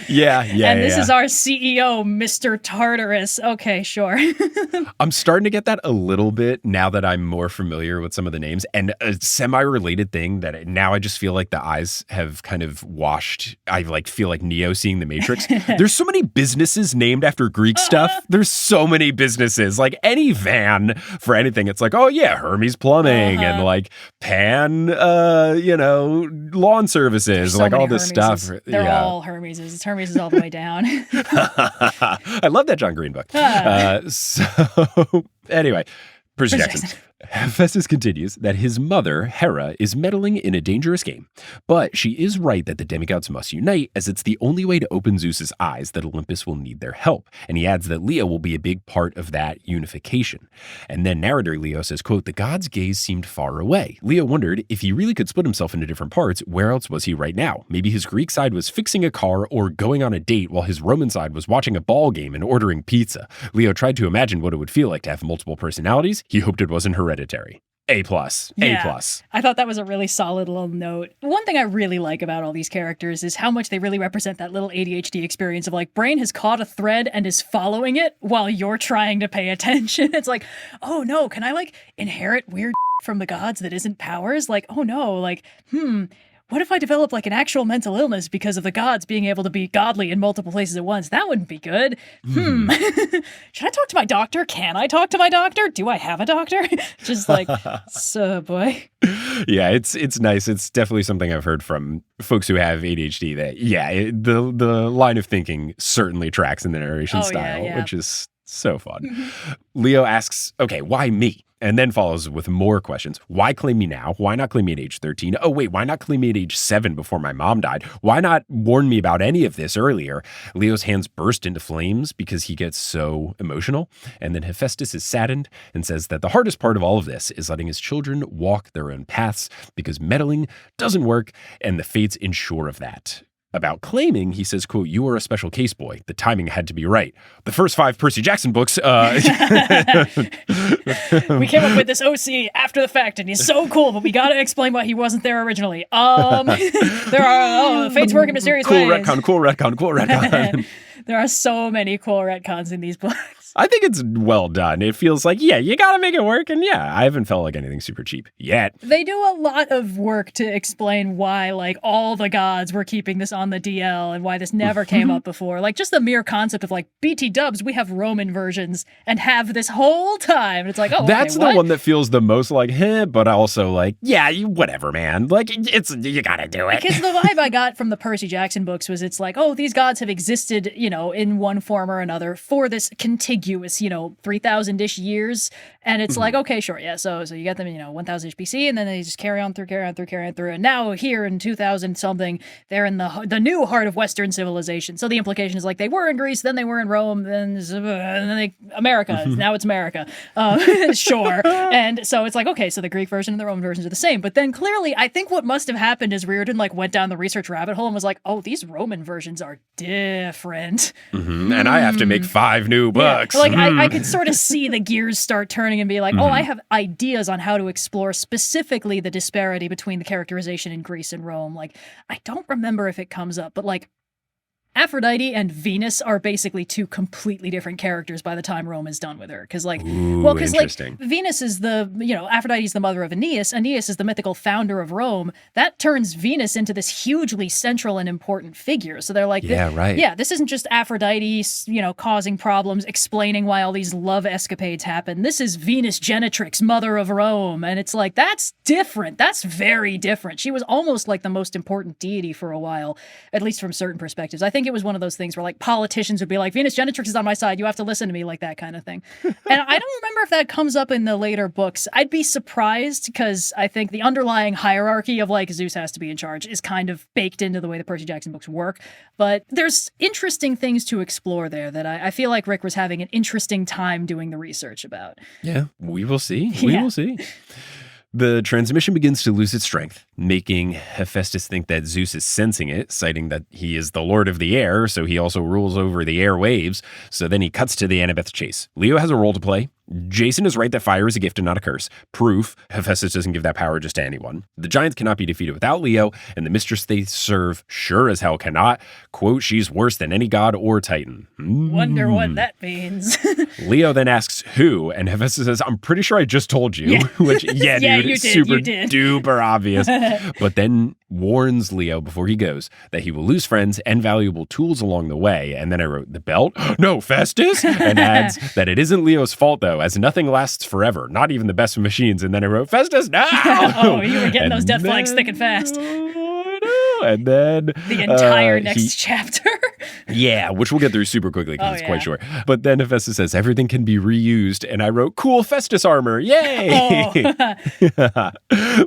And this is our CEO, Mr. Tartarus. Okay, sure. I'm starting to get that a little bit now that I'm more familiar with some of the names. And a semi-related thing that now I just feel like the eyes have kind of washed. I feel like Neo seeing the Matrix. There's so many businesses named after Greek stuff. There's so many businesses. Like any van for anything, it's like, oh yeah, Hermes Plumbing and like Pan, lawn services, so like all Hermeses. this stuff. They're all Hermeses. It's Hermeses all the way down. I love that John Green book. So anyway, Percy Jackson. Hephaestus continues that his mother, Hera, is meddling in a dangerous game, but she is right that the demigods must unite, as it's the only way to open Zeus's eyes that Olympus will need their help. And he adds that Leo will be a big part of that unification. And then narrator Leo says, quote, the gods' gaze seemed far away. Leo wondered if he really could split himself into different parts, where else was he right now? Maybe his Greek side was fixing a car or going on a date, while his Roman side was watching a ball game and ordering pizza. Leo tried to imagine what it would feel like to have multiple personalities. He hoped it wasn't hereditary. A+. Yeah. I thought that was a really solid little note. One thing I really like about all these characters is how much they really represent that little ADHD experience of like, brain has caught a thread and is following it while you're trying to pay attention. It's like, oh no, can I like inherit weird from the gods that isn't powers? Like, oh no, like, what if I develop like an actual mental illness because of the gods being able to be godly in multiple places at once? That wouldn't be good. Should I talk to my doctor? Can I talk to my doctor? Do I have a doctor? Just like, so boy. Yeah, it's nice. It's definitely something I've heard from folks who have ADHD that, the line of thinking certainly tracks in the narration style, which is so fun. Leo asks, okay, why me? And then follows with more questions. Why claim me now? Why not claim me at age 13? Oh, wait, why not claim me at age 7 before my mom died? Why not warn me about any of this earlier? Leo's hands burst into flames because he gets so emotional. And then Hephaestus is saddened and says that the hardest part of all of this is letting his children walk their own paths because meddling doesn't work and the fates ensure of that. About claiming, he says, quote, you are a special case, boy. The timing had to be right. The first 5 Percy Jackson books. We came up with this OC after the fact, and he's so cool, but we got to explain why he wasn't there originally. There are, fates work in mysterious ways. Cool retcon. There are so many cool retcons in these books. I think it's well done. It feels like, you got to make it work. And I haven't felt like anything super cheap yet. They do a lot of work to explain why, like, all the gods were keeping this on the DL and why this never came up before. Like, just the mere concept of, like, BT dubs, we have Roman versions and have this whole time. And it's like, oh, that's the one that feels the most like, but also like, whatever, man. Like, you got to do it. Because the vibe I got from the Percy Jackson books was it's like, oh, these gods have existed, in one form or another for this contiguous, 3,000-ish years. And it's like, okay, sure, so you got them in, 1,000-ish BC, and then they just carry on through. And now here in 2000-something, they're in the new heart of Western civilization. So the implication is like they were in Greece, then they were in Rome, then America. Now it's America. Sure. And so it's like, okay, so the Greek version and the Roman versions are the same. But then clearly, I think what must have happened is Reardon went down the research rabbit hole and was like, oh, these Roman versions are different. And I have to make 5 new books. Like I could sort of see the gears start turning and be like, oh, I have ideas on how to explore specifically the disparity between the characterization in Greece and Rome. Like, I don't remember if it comes up, but like Aphrodite and Venus are basically 2 completely different characters by the time Rome is done with her. Because Venus is Aphrodite is the mother of Aeneas. Aeneas is the mythical founder of Rome. That turns Venus into this hugely central and important figure. So they're like, this isn't just Aphrodite, causing problems, explaining why all these love escapades happen. This is Venus Genetrix, mother of Rome. And it's like, that's different. That's very different. She was almost like the most important deity for a while, at least from certain perspectives. I think it was one of those things where like politicians would be like, Venus Genetrix is on my side, you have to listen to me, like that kind of thing. And I don't remember if that comes up in the later books. I'd be surprised because I think the underlying hierarchy of like Zeus has to be in charge is kind of baked into the way the Percy Jackson books work. But there's interesting things to explore there that I feel like Rick was having an interesting time doing the research about. Yeah, we will see. We will see. The transmission begins to lose its strength, making Hephaestus think that Zeus is sensing it, citing that he is the lord of the air, so he also rules over the airwaves. So then he cuts to the Annabeth chase. Leo has a role to play. Jason is right that fire is a gift and not a curse. Proof, Hephaestus doesn't give that power just to anyone. The giants cannot be defeated without Leo, and the mistress they serve sure as hell cannot. Quote, she's worse than any god or titan. Wonder what that means. Leo then asks who, and Hephaestus says, I'm pretty sure I just told you. Yeah. Which, yeah, dude, you it's did, super you did. duper obvious. But then warns Leo before he goes that he will lose friends and valuable tools along the way. And then I wrote, the belt? No, Festus? And adds that it isn't Leo's fault, though, as nothing lasts forever, not even the best of machines. And then I wrote, Festus, no! Oh, you were getting those death flags thick and fast. And then the entire next chapter. Yeah, which we'll get through super quickly because it's yeah. quite short. But then Hephaestus says everything can be reused, and I wrote cool Festus armor. Yay! Oh.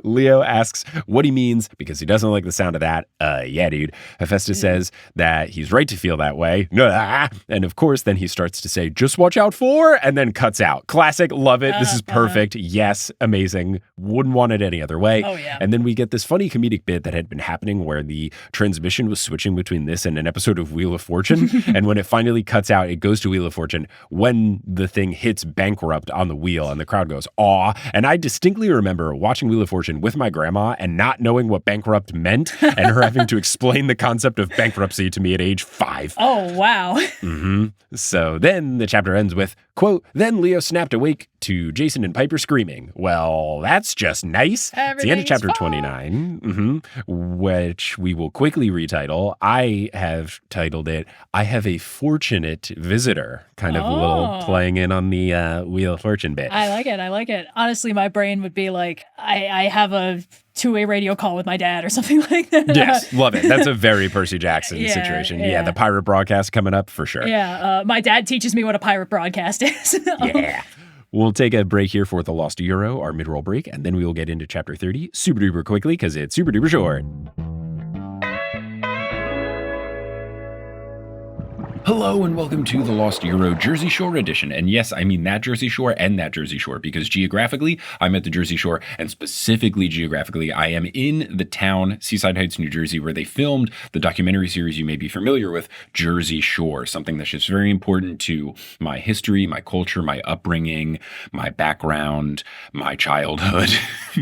Leo asks what he means because he doesn't like the sound of that. Yeah, dude. Hephaestus says that he's right to feel that way. And of course, then he starts to say, just watch out for, and then cuts out. Classic, love it. This is perfect. Yes, amazing. Wouldn't want it any other way. Oh, yeah. And then we get this funny comedic bit that had been happening where the transmission was switching between this and an episode of Wheel of Fortune. And when it finally cuts out, it goes to Wheel of Fortune when the thing hits bankrupt on the wheel and the crowd goes, aw. And I distinctly remember watching Wheel of Fortune with my grandma and not knowing what bankrupt meant and her having to explain the concept of bankruptcy to me at age 5. Oh, wow. So then the chapter ends with, quote, then Leo snapped awake to Jason and Piper screaming. Well, that's just nice. It's the end of chapter 29, which we will quickly retitle. I have titled it, I Have a Fortunate Visitor, kind of a little playing in on the Wheel of Fortune bit. I like it. Honestly, my brain would be like, I have a two-way radio call with my dad or something like that. Yes, love it. That's a very Percy Jackson Yeah, situation. yeah. Yeah, the pirate broadcast coming up for sure. Yeah, my dad teaches me what a pirate broadcast is. Yeah. We'll take a break here for the Lost Euro, our mid-roll break, and then we will get into chapter 30 super duper quickly because it's super duper short. Hello and welcome to the Lost Euro Jersey Shore edition. And yes, I mean that Jersey Shore and that Jersey Shore because geographically, I'm at the Jersey Shore and specifically geographically, I am in the town, Seaside Heights, New Jersey, where they filmed the documentary series you may be familiar with, Jersey Shore, something that's just very important to my history, my culture, my upbringing, my background, my childhood.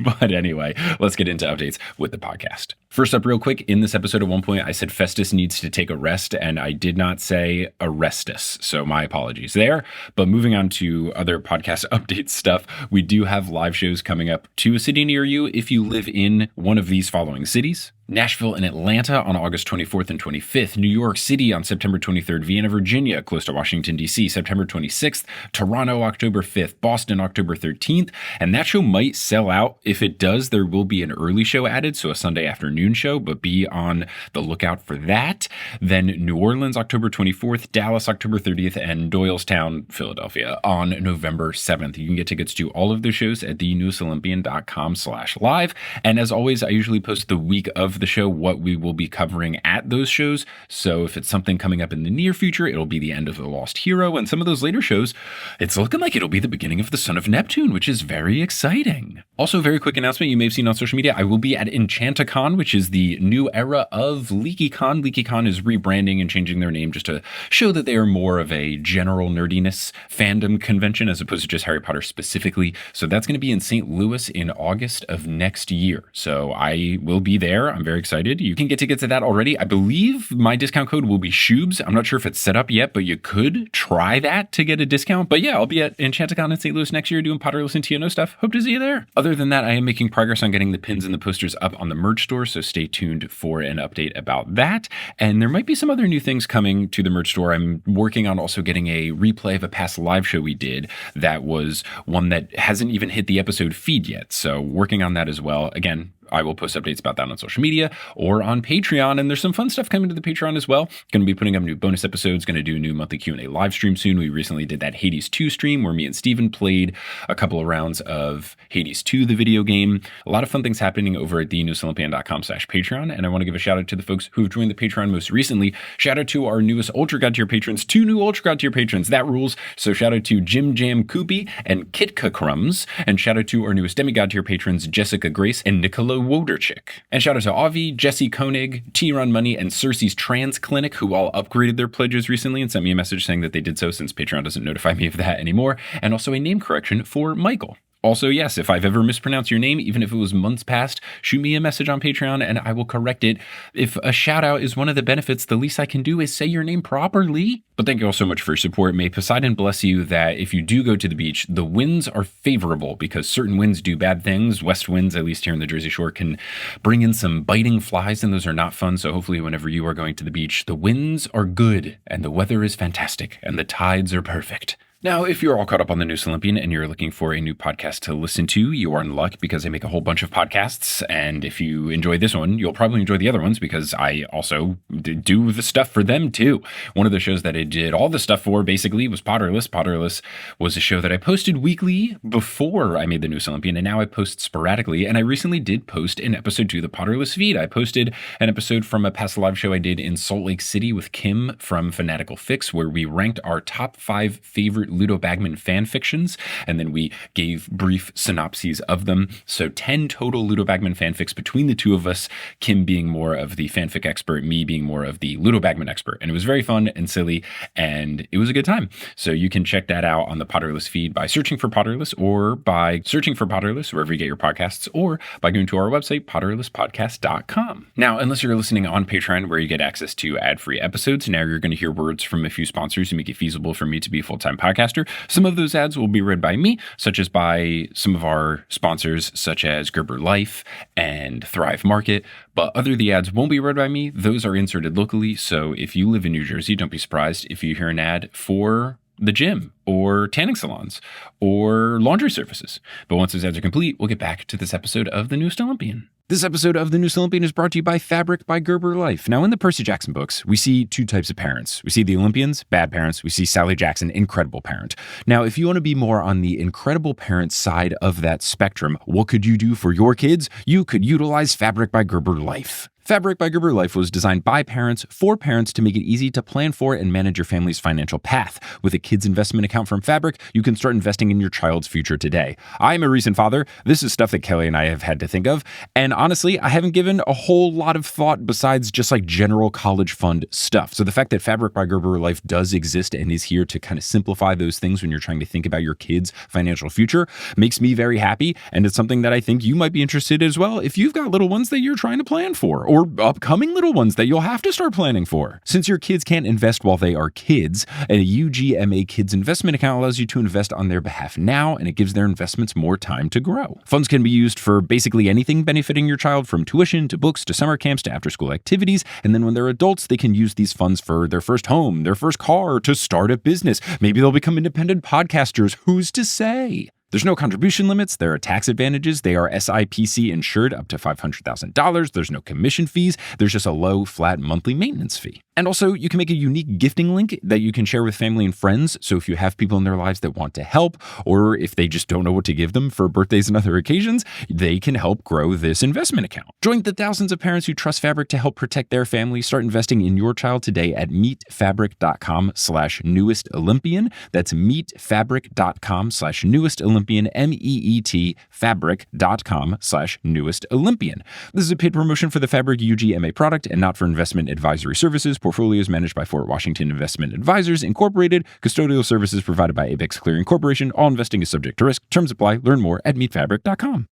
But anyway, let's get into updates with the podcast. First up real quick, in this episode at one point, I said Festus needs to take a rest, and I did not say Arrestus, so my apologies there. But moving on to other podcast update stuff, we do have live shows coming up to a city near you if you live in one of these following cities. Nashville and Atlanta on August 24th and 25th, New York City on September 23rd, Vienna, Virginia, close to Washington, D.C., September 26th, Toronto, October 5th, Boston, October 13th, and that show might sell out. If it does, there will be an early show added, so a Sunday afternoon show, but be on the lookout for that. Then New Orleans, October 24th, Dallas, October 30th, and Doylestown, Philadelphia on November 7th. You can get tickets to all of those shows at thenewestolympian.com/live, and as always, I usually post the week of the show what we will be covering at those shows. So if it's something coming up in the near future, it'll be the end of The Lost Hero, and some of those later shows, it's looking like it'll be the beginning of The Son of Neptune, which is very exciting. Also, very quick announcement you may have seen on social media, I will be at Enchanticon, which is the new era of LeakyCon. LeakyCon is rebranding and changing their name just to show that they are more of a general nerdiness fandom convention as opposed to just Harry Potter specifically. So that's going to be in St. Louis in August of next year. So I will be there. I'm very excited. You can get tickets at that already. I believe my discount code will be Shubes. I'm not sure if it's set up yet, but you could try that to get a discount. But yeah, I'll be at Enchanticon in St. Louis next year doing Potterless and TNO stuff. Hope to see you there. Other than that, I am making progress on getting the pins and the posters up on the merch store, so stay tuned for an update about that. And there might be some other new things coming to the merch store. I'm working on also getting a replay of a past live show we did that was one that hasn't even hit the episode feed yet. So working on that as well. Again, I will post updates about that on social media or on Patreon, and there's some fun stuff coming to the Patreon as well. Going to be putting up new bonus episodes, going to do a new monthly Q&A live stream soon. We recently did that Hades 2 stream where me and Steven played a couple of rounds of Hades 2, the video game. A lot of fun things happening over at thenewestolympian.com/Patreon, and I want to give a shout out to the folks who have joined the Patreon most recently. Shout out to our newest Ultra God tier patrons, 2 new Ultra God tier patrons, that rules. So shout out to Jim Jam Koopy and Kitka Crumbs, and shout out to our newest Demigod tier patrons, Jessica Grace and Nicolo Woderchick. And shout out to Avi, Jesse Koenig, T-Run Money, and Cersei's Trans Clinic, who all upgraded their pledges recently and sent me a message saying that they did so since Patreon doesn't notify me of that anymore. And also a name correction for Michael. Also, yes, if I've ever mispronounced your name, even if it was months past, shoot me a message on Patreon and I will correct it. If a shout out is one of the benefits, the least I can do is say your name properly. But thank you all so much for your support. May Poseidon bless you that if you do go to the beach, the winds are favorable because certain winds do bad things. West winds, at least here in the Jersey Shore, can bring in some biting flies and those are not fun. So hopefully whenever you are going to the beach, the winds are good and the weather is fantastic and the tides are perfect. Now, if you're all caught up on the Newest Olympian and you're looking for a new podcast to listen to, you are in luck because I make a whole bunch of podcasts. And if you enjoy this one, you'll probably enjoy the other ones because I also do the stuff for them too. One of the shows that I did all the stuff for basically was Potterless. Potterless was a show that I posted weekly before I made the Newest Olympian, and now I post sporadically. And I recently did post an episode to the Potterless feed. I posted an episode from a past live show I did in Salt Lake City with Kim from Fanatical Fix, where we ranked our top 5 favorite Ludo Bagman fan fictions, and then we gave brief synopses of them. So 10 total Ludo Bagman fanfics between the two of us, Kim being more of the fanfic expert, me being more of the Ludo Bagman expert. And it was very fun and silly, and it was a good time. So you can check that out on the Potterless feed by searching for Potterless, or by searching for Potterless wherever you get your podcasts, or by going to our website, potterlesspodcast.com. Now, unless you're listening on Patreon where you get access to ad-free episodes, now you're going to hear words from a few sponsors who make it feasible for me to be a full-time podcaster. Some of those ads will be read by me, such as by some of our sponsors, such as Gerber Life and Thrive Market. But other of the ads won't be read by me. Those are inserted locally. So if you live in New Jersey, don't be surprised if you hear an ad for the gym or tanning salons or laundry services. But once those ads are complete, we'll get back to this episode of The Newest Olympian. This episode of The Newest Olympian is brought to you by Fabric by Gerber Life. Now, in the Percy Jackson books, we see 2 types of parents. We see the Olympians, bad parents. We see Sally Jackson, incredible parent. Now, if you want to be more on the incredible parent side of that spectrum, what could you do for your kids? You could utilize Fabric by Gerber Life. Fabric by Gerber Life was designed by parents for parents to make it easy to plan for and manage your family's financial path. With a kid's investment account from Fabric, you can start investing in your child's future today. I'm a recent father. This is stuff that Kelly and I have had to think of. And honestly, I haven't given a whole lot of thought besides just like general college fund stuff. So the fact that Fabric by Gerber Life does exist and is here to kind of simplify those things when you're trying to think about your kid's financial future makes me very happy. And it's something that I think you might be interested in as well if you've got little ones that you're trying to plan for, or upcoming little ones that you'll have to start planning for. Since your kids can't invest while they are kids, a UGMA Kids Investment Account allows you to invest on their behalf now, and it gives their investments more time to grow. Funds can be used for basically anything benefiting your child, from tuition to books to summer camps to after-school activities, and then when they're adults, they can use these funds for their first home, their first car, to start a business. Maybe they'll become independent podcasters. Who's to say? There's no contribution limits. There are tax advantages. They are SIPC insured up to $500,000. There's no commission fees. There's just a low, flat monthly maintenance fee. And also, you can make a unique gifting link that you can share with family and friends. So if you have people in their lives that want to help, or if they just don't know what to give them for birthdays and other occasions, they can help grow this investment account. Join the thousands of parents who trust Fabric to help protect their family. Start investing in your child today at meetfabric.com/newest Olympian. That's meetfabric.com/newest Olympian, MEET fabric.com/newest Olympian. This is a paid promotion for the Fabric UGMA product and not for investment advisory services. Portfolios managed by Fort Washington Investment Advisors, Incorporated. Custodial services provided by Apex Clearing Corporation. All investing is subject to risk. Terms apply. Learn more at meetfabric.com.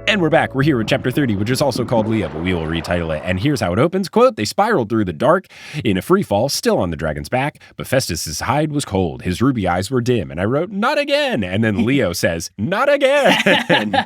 And we're back. We're here with Chapter 30, which is also called Leah, but we will retitle it. And here's how it opens. Quote, "They spiraled through the dark in a free fall, still on the dragon's back, but Festus's hide was cold. His ruby eyes were dim." And I wrote, "Not again." And then Leo says, "Not again."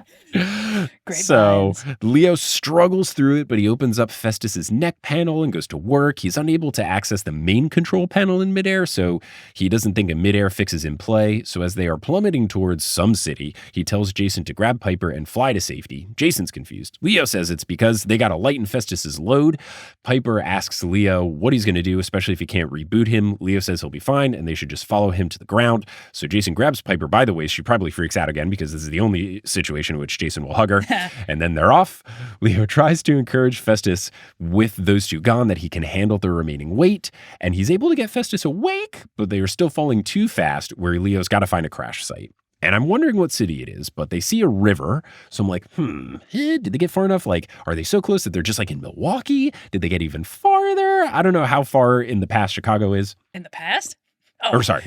Great so lines. Leo struggles through it, but he opens up Festus's neck panel and goes to work. He's unable to access the main control panel in midair, so he doesn't think a midair fix is in play. So as they are plummeting towards some city, he tells Jason to grab Piper and fly to safety. Jason's confused. Leo says it's because they got to lighten Festus's load. Piper asks Leo what he's going to do, especially if he can't reboot him. Leo says he'll be fine and they should just follow him to the ground. So Jason grabs Piper by the waist. She probably freaks out again because this is the only situation in which Jason will hug her. And then they're off. Leo tries to encourage Festus with those two gone that he can handle the remaining weight. And he's able to get Festus awake, but they are still falling too fast, where Leo's got to find a crash site. And I'm wondering what city it is, but they see a river. So I'm like, did they get far enough? Like, are they so close that they're just like in Milwaukee? Did they get even farther? I don't know how far in the past Chicago is. In the past? Oh. Or sorry,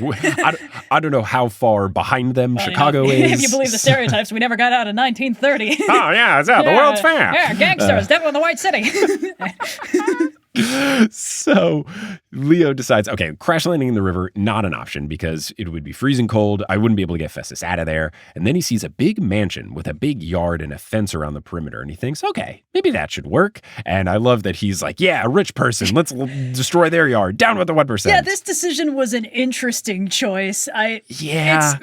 I don't know how far behind them Chicago is. If you believe the stereotypes, we never got out in 1930. Oh, yeah, it's the world's fair. Yeah, gangsters, devil in the White City. So Leo decides, okay, crash landing in the river, not an option because it would be freezing cold. I wouldn't be able to get Festus out of there. And then he sees a big mansion with a big yard and a fence around the perimeter. And he thinks, okay, maybe that should work. And I love that he's like, yeah, a rich person. Let's destroy their yard. Down with the 1%. Yeah, this decision was an interesting choice. There's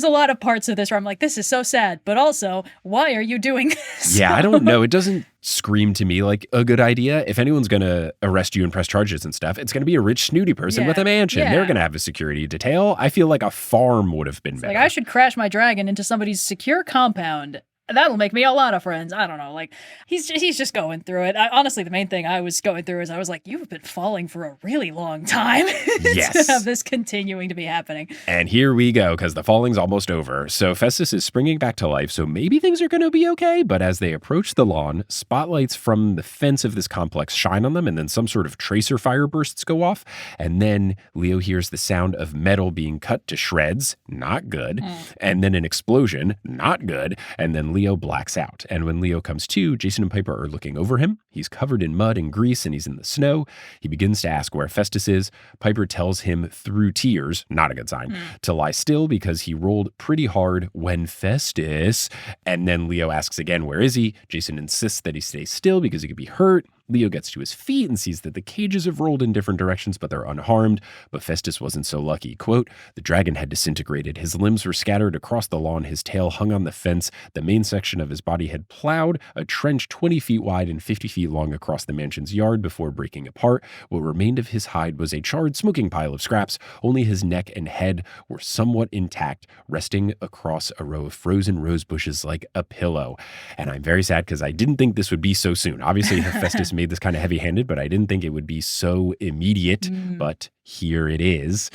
a lot of parts of this where I'm like, this is so sad. But also, why are you doing this? Yeah, I don't know. It doesn't scream to me like a good idea. If anyone's going to arrest you and press charges and stuff, it's going to be a rich, snooty person with a mansion. Yeah. They're going to have a security detail. I feel like a farm would have been better. Like, I should crash my dragon into somebody's secure compound. That'll make me a lot of friends. I don't know. Like, he's just going through it. Honestly, the main thing I was going through is I was like, you've been falling for a really long time Yes. to have this continuing to be happening. And here we go, because the falling's almost over. So Festus is springing back to life, so maybe things are going to be okay. But as they approach the lawn, spotlights from the fence of this complex shine on them, and then some sort of tracer fire bursts go off. And then Leo hears the sound of metal being cut to shreds. Not good. And then an explosion. Not good. And then Leo blacks out. And when Leo comes to, Jason and Piper are looking over him. He's covered in mud and grease and he's in the snow. He begins to ask where Festus is. Piper tells him through tears, not a good sign, to lie still because he rolled pretty hard when Festus. And then Leo asks again, where is he? Jason insists that he stay still because he could be hurt. Leo gets to his feet and sees that the cages have rolled in different directions, but they're unharmed. But Festus wasn't so lucky. Quote, the dragon had disintegrated. His limbs were scattered across the lawn. His tail hung on the fence. The main section of his body had plowed a trench 20 feet wide and 50 feet long across the mansion's yard before breaking apart. What remained of his hide was a charred smoking pile of scraps. Only his neck and head were somewhat intact, resting across a row of frozen rose bushes like a pillow. And I'm very sad because I didn't think this would be so soon. Obviously, Festus made this kind of heavy-handed, but I didn't think it would be so immediate. But here it is.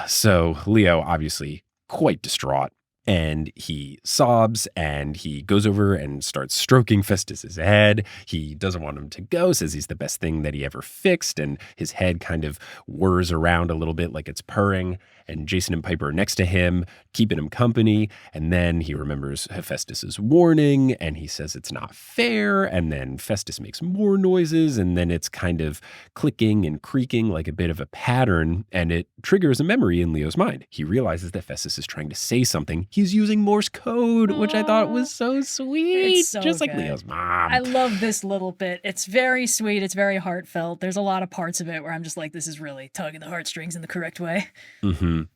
So Leo, obviously quite distraught, and he sobs and he goes over and starts stroking Festus's head. He doesn't want him to go, says he's the best thing that he ever fixed, and his head kind of whirs around a little bit like it's purring. And Jason and Piper are next to him, keeping him company. And then he remembers Hephaestus's warning, and he says it's not fair. And then Festus makes more noises, and then it's kind of clicking and creaking like a bit of a pattern, and it triggers a memory in Leo's mind. He realizes that Festus is trying to say something. He's using Morse code, which I thought was so sweet. It's so just good. like Leo's mom. I love this little bit. It's very sweet. It's very heartfelt. There's a lot of parts of it where I'm just like, this is really tugging the heartstrings in the correct way.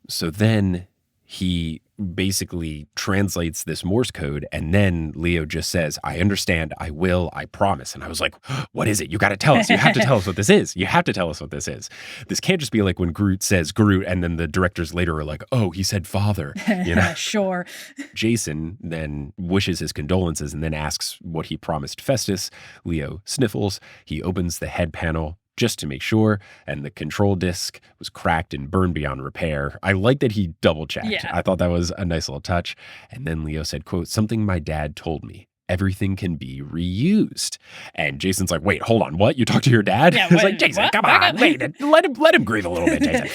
So then he basically translates this Morse code, and then Leo just says, I understand, I will, I promise. And I was like, what is it? You got to tell us. You have to tell us what this is. You have to tell us what this is. This can't just be like when Groot says Groot, and then the directors later are like, oh, he said father. You know? Sure. Jason then wishes his condolences and then asks what he promised Festus. Leo sniffles. He opens the head panel just to make sure, and the control disc was cracked and burned beyond repair. I like that he double-checked. Yeah. I thought that was a nice little touch. And then Leo said, quote, something my dad told me. Everything can be reused. And Jason's like, wait, hold on, what? You talked to your dad? Yeah, It's like, Jason, what? come on, wait, let him grieve a little bit, Jason.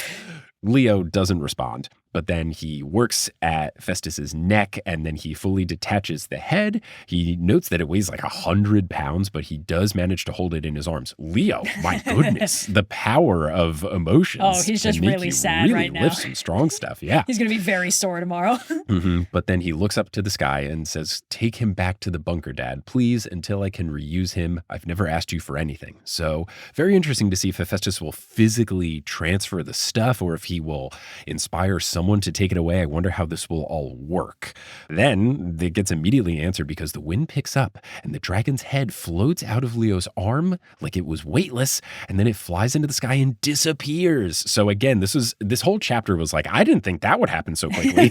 Leo doesn't respond, but then he works at Festus's neck, and then he fully detaches the head. He notes that it weighs like 100 pounds, but he does manage to hold it in his arms. Leo, my goodness, the power of emotions. Oh, he's just can make really you sad really right now. lift some strong stuff, yeah. He's going to be very sore tomorrow. But then he looks up to the sky and says, take him back to the bunker, Dad, please, until I can reuse him. I've never asked you for anything. So very interesting to see if Hephaestus will physically transfer the stuff or if he will inspire someone to take it away. I wonder how this will all work. Then it gets immediately answered because the wind picks up and the dragon's head floats out of Leo's arm like it was weightless, and then it flies into the sky and disappears. So again, this whole chapter was like, I didn't think that would happen so quickly.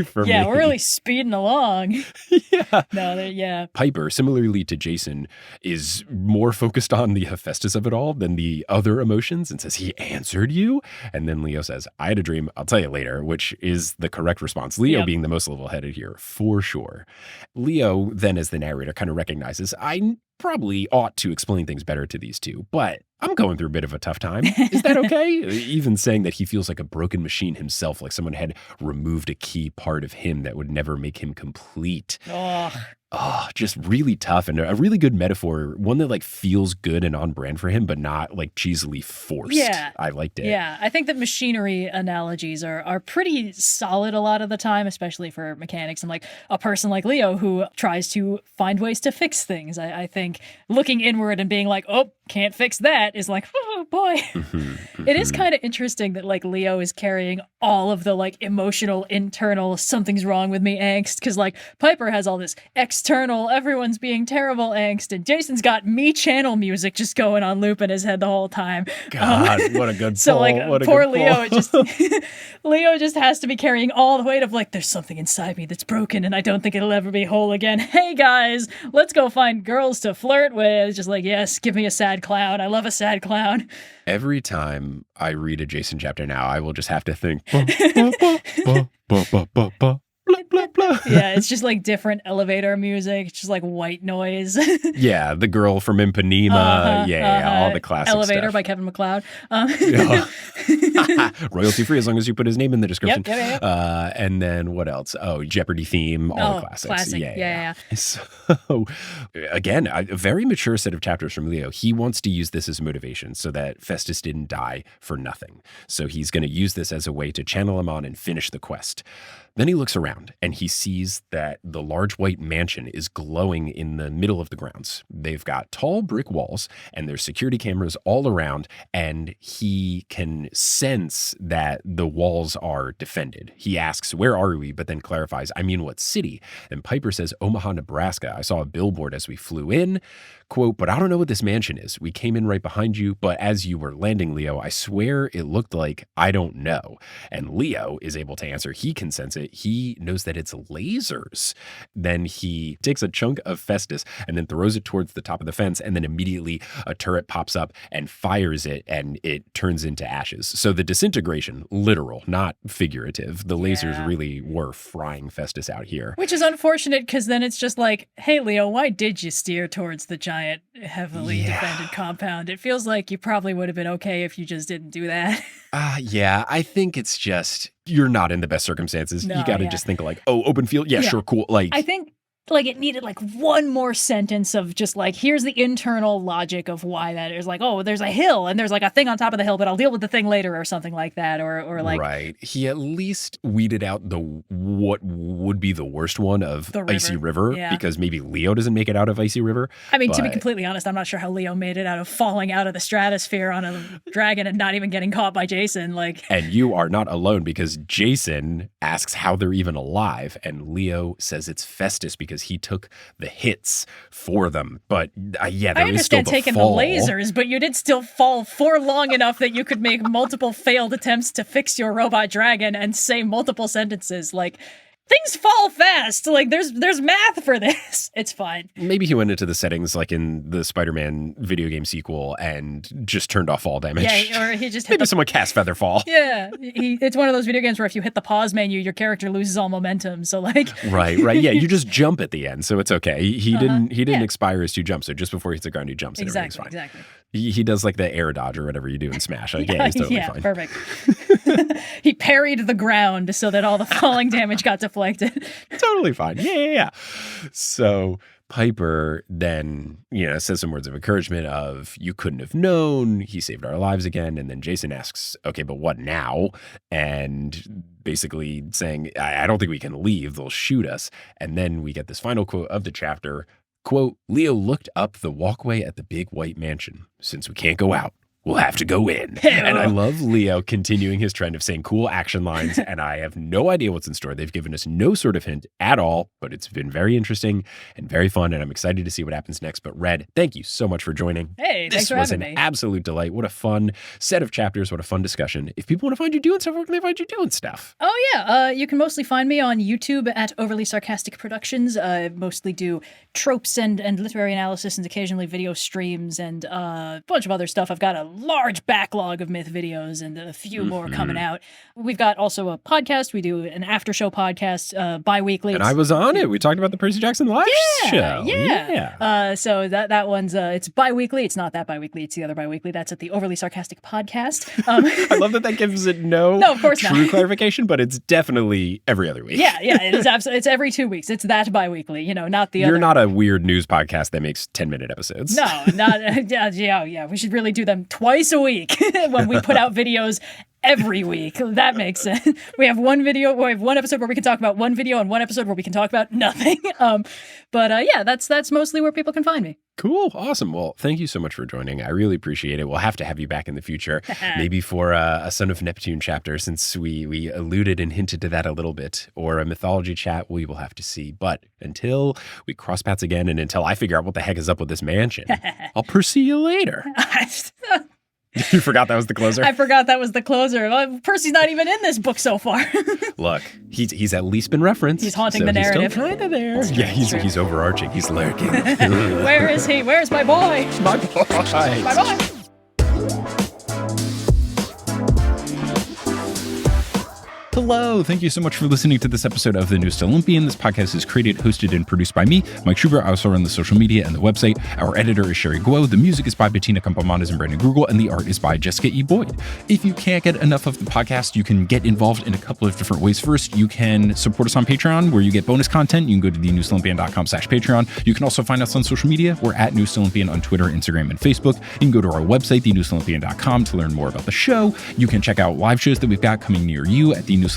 For Yeah, me. we're really speeding along. Yeah. No, yeah. Piper, similarly to Jason, is more focused on the Hephaestus of it all than the other emotions and says, he answered you? And then Leo says, says, I had a dream, I'll tell you later, which is the correct response. Leo being the most level-headed here, for sure. Leo then, as the narrator, kind of recognizes, I probably ought to explain things better to these two, but I'm going through a bit of a tough time. Is that okay? Even saying that he feels like a broken machine himself, like someone had removed a key part of him that would never make him complete. Oh, just really tough and a really good metaphor. One that like feels good and on brand for him, but not like cheesily forced. Yeah. I liked it. Yeah. I think that machinery analogies are pretty solid a lot of the time, especially for mechanics and like a person like Leo who tries to find ways to fix things. I think looking inward and being like, oh, can't fix that is like, oh boy. It is kind of interesting that like Leo is carrying all of the like emotional, internal, something's wrong with me angst. Cause like Piper has all this external, everyone's being terrible angst. And Jason's got Mii Channel music just going on loop in his head the whole time. God, what a good So pull. like poor Leo, Leo just has to be carrying all the weight of like, there's something inside me that's broken and I don't think it'll ever be whole again. Hey guys, let's go find girls to flirt with. It's just like, yes, give me a sad clown. I love a sad clown. Every time I read a Jason chapter now, I will just have to think. Yeah, it's just like different elevator music. It's just like white noise. Yeah, The Girl from Ipanema. All the classic Elevator stuff. by Kevin MacLeod. Royalty free as long as you put his name in the description. Yep. And then what else? Oh, Jeopardy theme, all the classics. Classic. Yeah. So again, a very mature set of chapters from Leo. He wants to use this as motivation so that Festus didn't die for nothing. So he's going to use this as a way to channel him on and finish the quest. Then he looks around and he sees that the large white mansion is glowing in the middle of the grounds. They've got tall brick walls and there's security cameras all around, and he can sense that the walls are defended. He asks, where are we? But then clarifies, I mean, what city? And Piper says, Omaha, Nebraska. I saw a billboard as we flew in. Quote, but I don't know what this mansion is. We came in right behind you, but as you were landing, Leo, I swear it looked like I don't know. And Leo is able to answer. He can sense it. He knows that it's lasers. Then he takes a chunk of Festus and then throws it towards the top of the fence. And then immediately a turret pops up and fires it and it turns into ashes. So the disintegration, literal, not figurative. The lasers really were frying Festus out here. Which is unfortunate because then it's just like, hey, Leo, why did you steer towards the giant, heavily defended compound? It feels like you probably would have been okay if you just didn't do that. Yeah, I think it's just, you're not in the best circumstances. No, you got to just think like, oh, open field. Yeah, sure, cool. Like, I think like it needed like one more sentence of just like, here's the internal logic of why that is. Like, oh, there's a hill and there's like a thing on top of the hill, but I'll deal with the thing later or something like that. Or like, right. He at least weeded out what would be the worst one of Icy River, because maybe Leo doesn't make it out of Icy River. I mean, to be completely honest, I'm not sure how Leo made it out of falling out of the stratosphere on a dragon and not even getting caught by Jason. Like, and you are not alone, because Jason asks how they're even alive, and Leo says it's Festus because he took the hits for them. But there I is understand still the taking fall. the lasers, but you did still fall for long enough that you could make multiple failed attempts to fix your robot dragon and say multiple sentences. Like, things fall fast. Like, there's math for this. It's fine. Maybe he went into the settings like in the Spider-Man video game sequel and just turned off fall damage. Yeah, or he just hit maybe someone cast Featherfall. Yeah, it's one of those video games where if you hit the pause menu, your character loses all momentum. So like, right. Yeah, you just jump at the end, so it's okay. He didn't expire his 2 jumps, so just before he hits the ground, he jumps. Exactly. He does like the air dodge or whatever you do in Smash. Like, he's totally fine. Perfect. He parried the ground so that all the falling damage got deflected. Totally fine. Yeah. So Piper then, says some words of encouragement of, you couldn't have known, he saved our lives again. And then Jason asks, okay, but what now? And basically saying, I don't think we can leave, they'll shoot us. And then we get this final quote of the chapter, quote, Leo looked up the walkway at the big white mansion. Since we can't go out, we'll have to go in. And I love Leo continuing his trend of saying cool action lines, and I have no idea what's in store. They've given us no sort of hint at all, but it's been very interesting and very fun, and I'm excited to see what happens next. But Red, thank you so much for joining. Hey, thanks for having me. This was an absolute delight. What a fun set of chapters. What a fun discussion. If people want to find you doing stuff, where can they find you doing stuff? Oh, yeah. You can mostly find me on YouTube at Overly Sarcastic Productions. I mostly do tropes and literary analysis and occasionally video streams and a bunch of other stuff. I've got a large backlog of myth videos and a few more coming out. We've got also a podcast. We do an after show podcast bi-weekly. And I was on it. We talked about the Percy Jackson live show. Yeah. So that one's it's bi-weekly. It's not that bi-weekly. It's the other bi-weekly. That's at the Overly Sarcastic Podcast. I love that gives it no of course true not. clarification, but it's definitely every other week. Yeah, it is absolutely. It's every 2 weeks. It's that bi-weekly. Not the other. You're not a weird news podcast that makes 10-minute episodes. No, not yeah. We should really do them twice a week when we put out videos every week. That makes sense. We have one episode where we can talk about one video and one episode where we can talk about nothing. But that's mostly where people can find me. Cool. Awesome. Well, thank you so much for joining. I really appreciate it. We'll have to have you back in the future, maybe for a Son of Neptune chapter, since we alluded and hinted to that a little bit, or a mythology chat. We will have to see. But until we cross paths again and until I figure out what the heck is up with this mansion, I'll pursue you later. You forgot that was the closer? I forgot that was the closer. Percy's not even in this book so far. Look, he's at least been referenced. He's haunting the narrative. He's still kind of there. Yeah, he's overarching. He's lurking. Where is he? Where's my boy? My boy. My boy. Hello, thank you so much for listening to this episode of The Newest Olympian. This podcast is created, hosted, and produced by me, Mike Schubert. I also run the social media and the website. Our editor is Sherry Guo. The music is by Bettina Campamontes and Brandon Grugel, and the art is by Jessica E. Boyd. If you can't get enough of the podcast, you can get involved in a couple of different ways. First, you can support us on Patreon, where you get bonus content. You can go to thenewestolympian.com/Patreon. You can also find us on social media. We're at Newest Olympian on Twitter, Instagram, and Facebook. You can go to our website, thenewestolympian.com, to learn more about the show. You can check out live shows that we've got coming near you at thenewestolympian.com/live.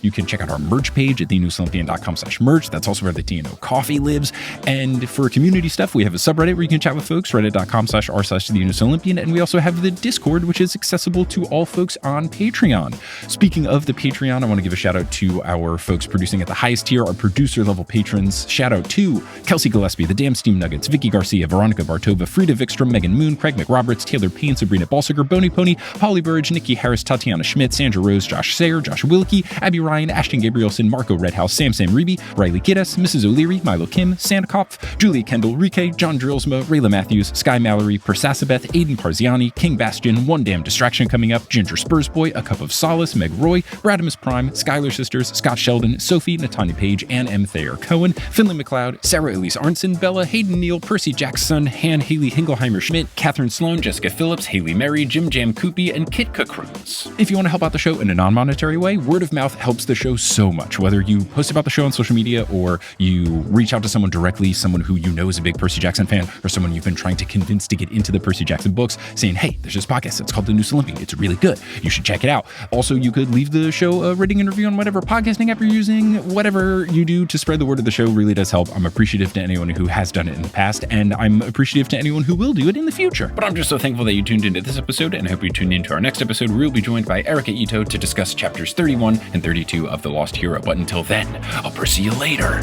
You can check out our merch page at thenewestolympian.com/merch. That's also where the TNO coffee lives. And for community stuff, we have a subreddit where you can chat with folks, reddit.com/r/thenewestolympian. And we also have the Discord, which is accessible to all folks on Patreon. Speaking of the Patreon, I want to give a shout out to our folks producing at the highest tier, our producer level patrons. Shout out to Kelsey Gillespie, the Damn Steam Nuggets, Vicky Garcia, Veronica Bartova, Frida Vikstrom, Megan Moon, Craig McRoberts, Taylor Payne, Sabrina Balsiger, Boney Pony, Holly Burridge, Nikki Harris, Tatiana Schmidt, Sandra Rose, Josh Sayer, Josh Wilkie, Abby Ryan, Ashton Gabrielson, Marco Redhouse, Sam Reeby, Riley Kiddes, Mrs. O'Leary, Milo Kim, Sandkopf, Julia Kendall, Rike, John Drillsma, Rayla Matthews, Sky Mallory, Persasabeth, Aiden Parziani, King Bastion, One Damn Distraction coming up, Ginger Spursboy, A Cup of Solace, Meg Roy, Radimus Prime, Skylar Sisters, Scott Sheldon, Sophie, Natanya Page, Ann M. Thayer Cohen, Finley McLeod, Sarah Elise Arnson, Bella, Hayden Neal, Percy Jackson, Han Haley Hingelheimer Schmidt, Catherine Sloan, Jessica Phillips, Haley Mary, Jim Jam Koopy, and Kit Cookroons. If you want to help out the show in a non-monetary way, word of mouth helps the show so much. Whether you post about the show on social media or you reach out to someone directly, someone who you know is a big Percy Jackson fan, or someone you've been trying to convince to get into the Percy Jackson books, saying, hey, there's this podcast. It's called The Newest Olympian. It's really good. You should check it out. Also, you could leave the show a rating and review on whatever podcasting app you're using. Whatever you do to spread the word of the show really does help. I'm appreciative to anyone who has done it in the past, and I'm appreciative to anyone who will do it in the future. But I'm just so thankful that you tuned into this episode, and I hope you tune into our next episode, where we'll be joined by Erica Ito to discuss chapters 31 and 32 of The Lost Hero. But until then, I'll pursue you later.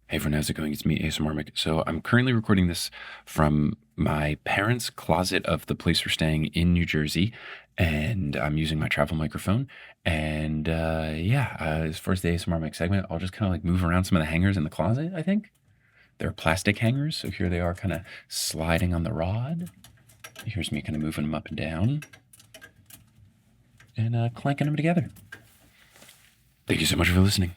Hey everyone, how's it going? It's me, ASMR Mike. So I'm currently recording this from my parents' closet of the place we're staying in New Jersey, and I'm using my travel microphone. And as far as the ASMR Mike segment, I'll just kind of like move around some of the hangers in the closet, I think. They're plastic hangers, so here they are kind of sliding on the rod. Here's me kind of moving them up and down and clanking them together. Thank you so much for listening.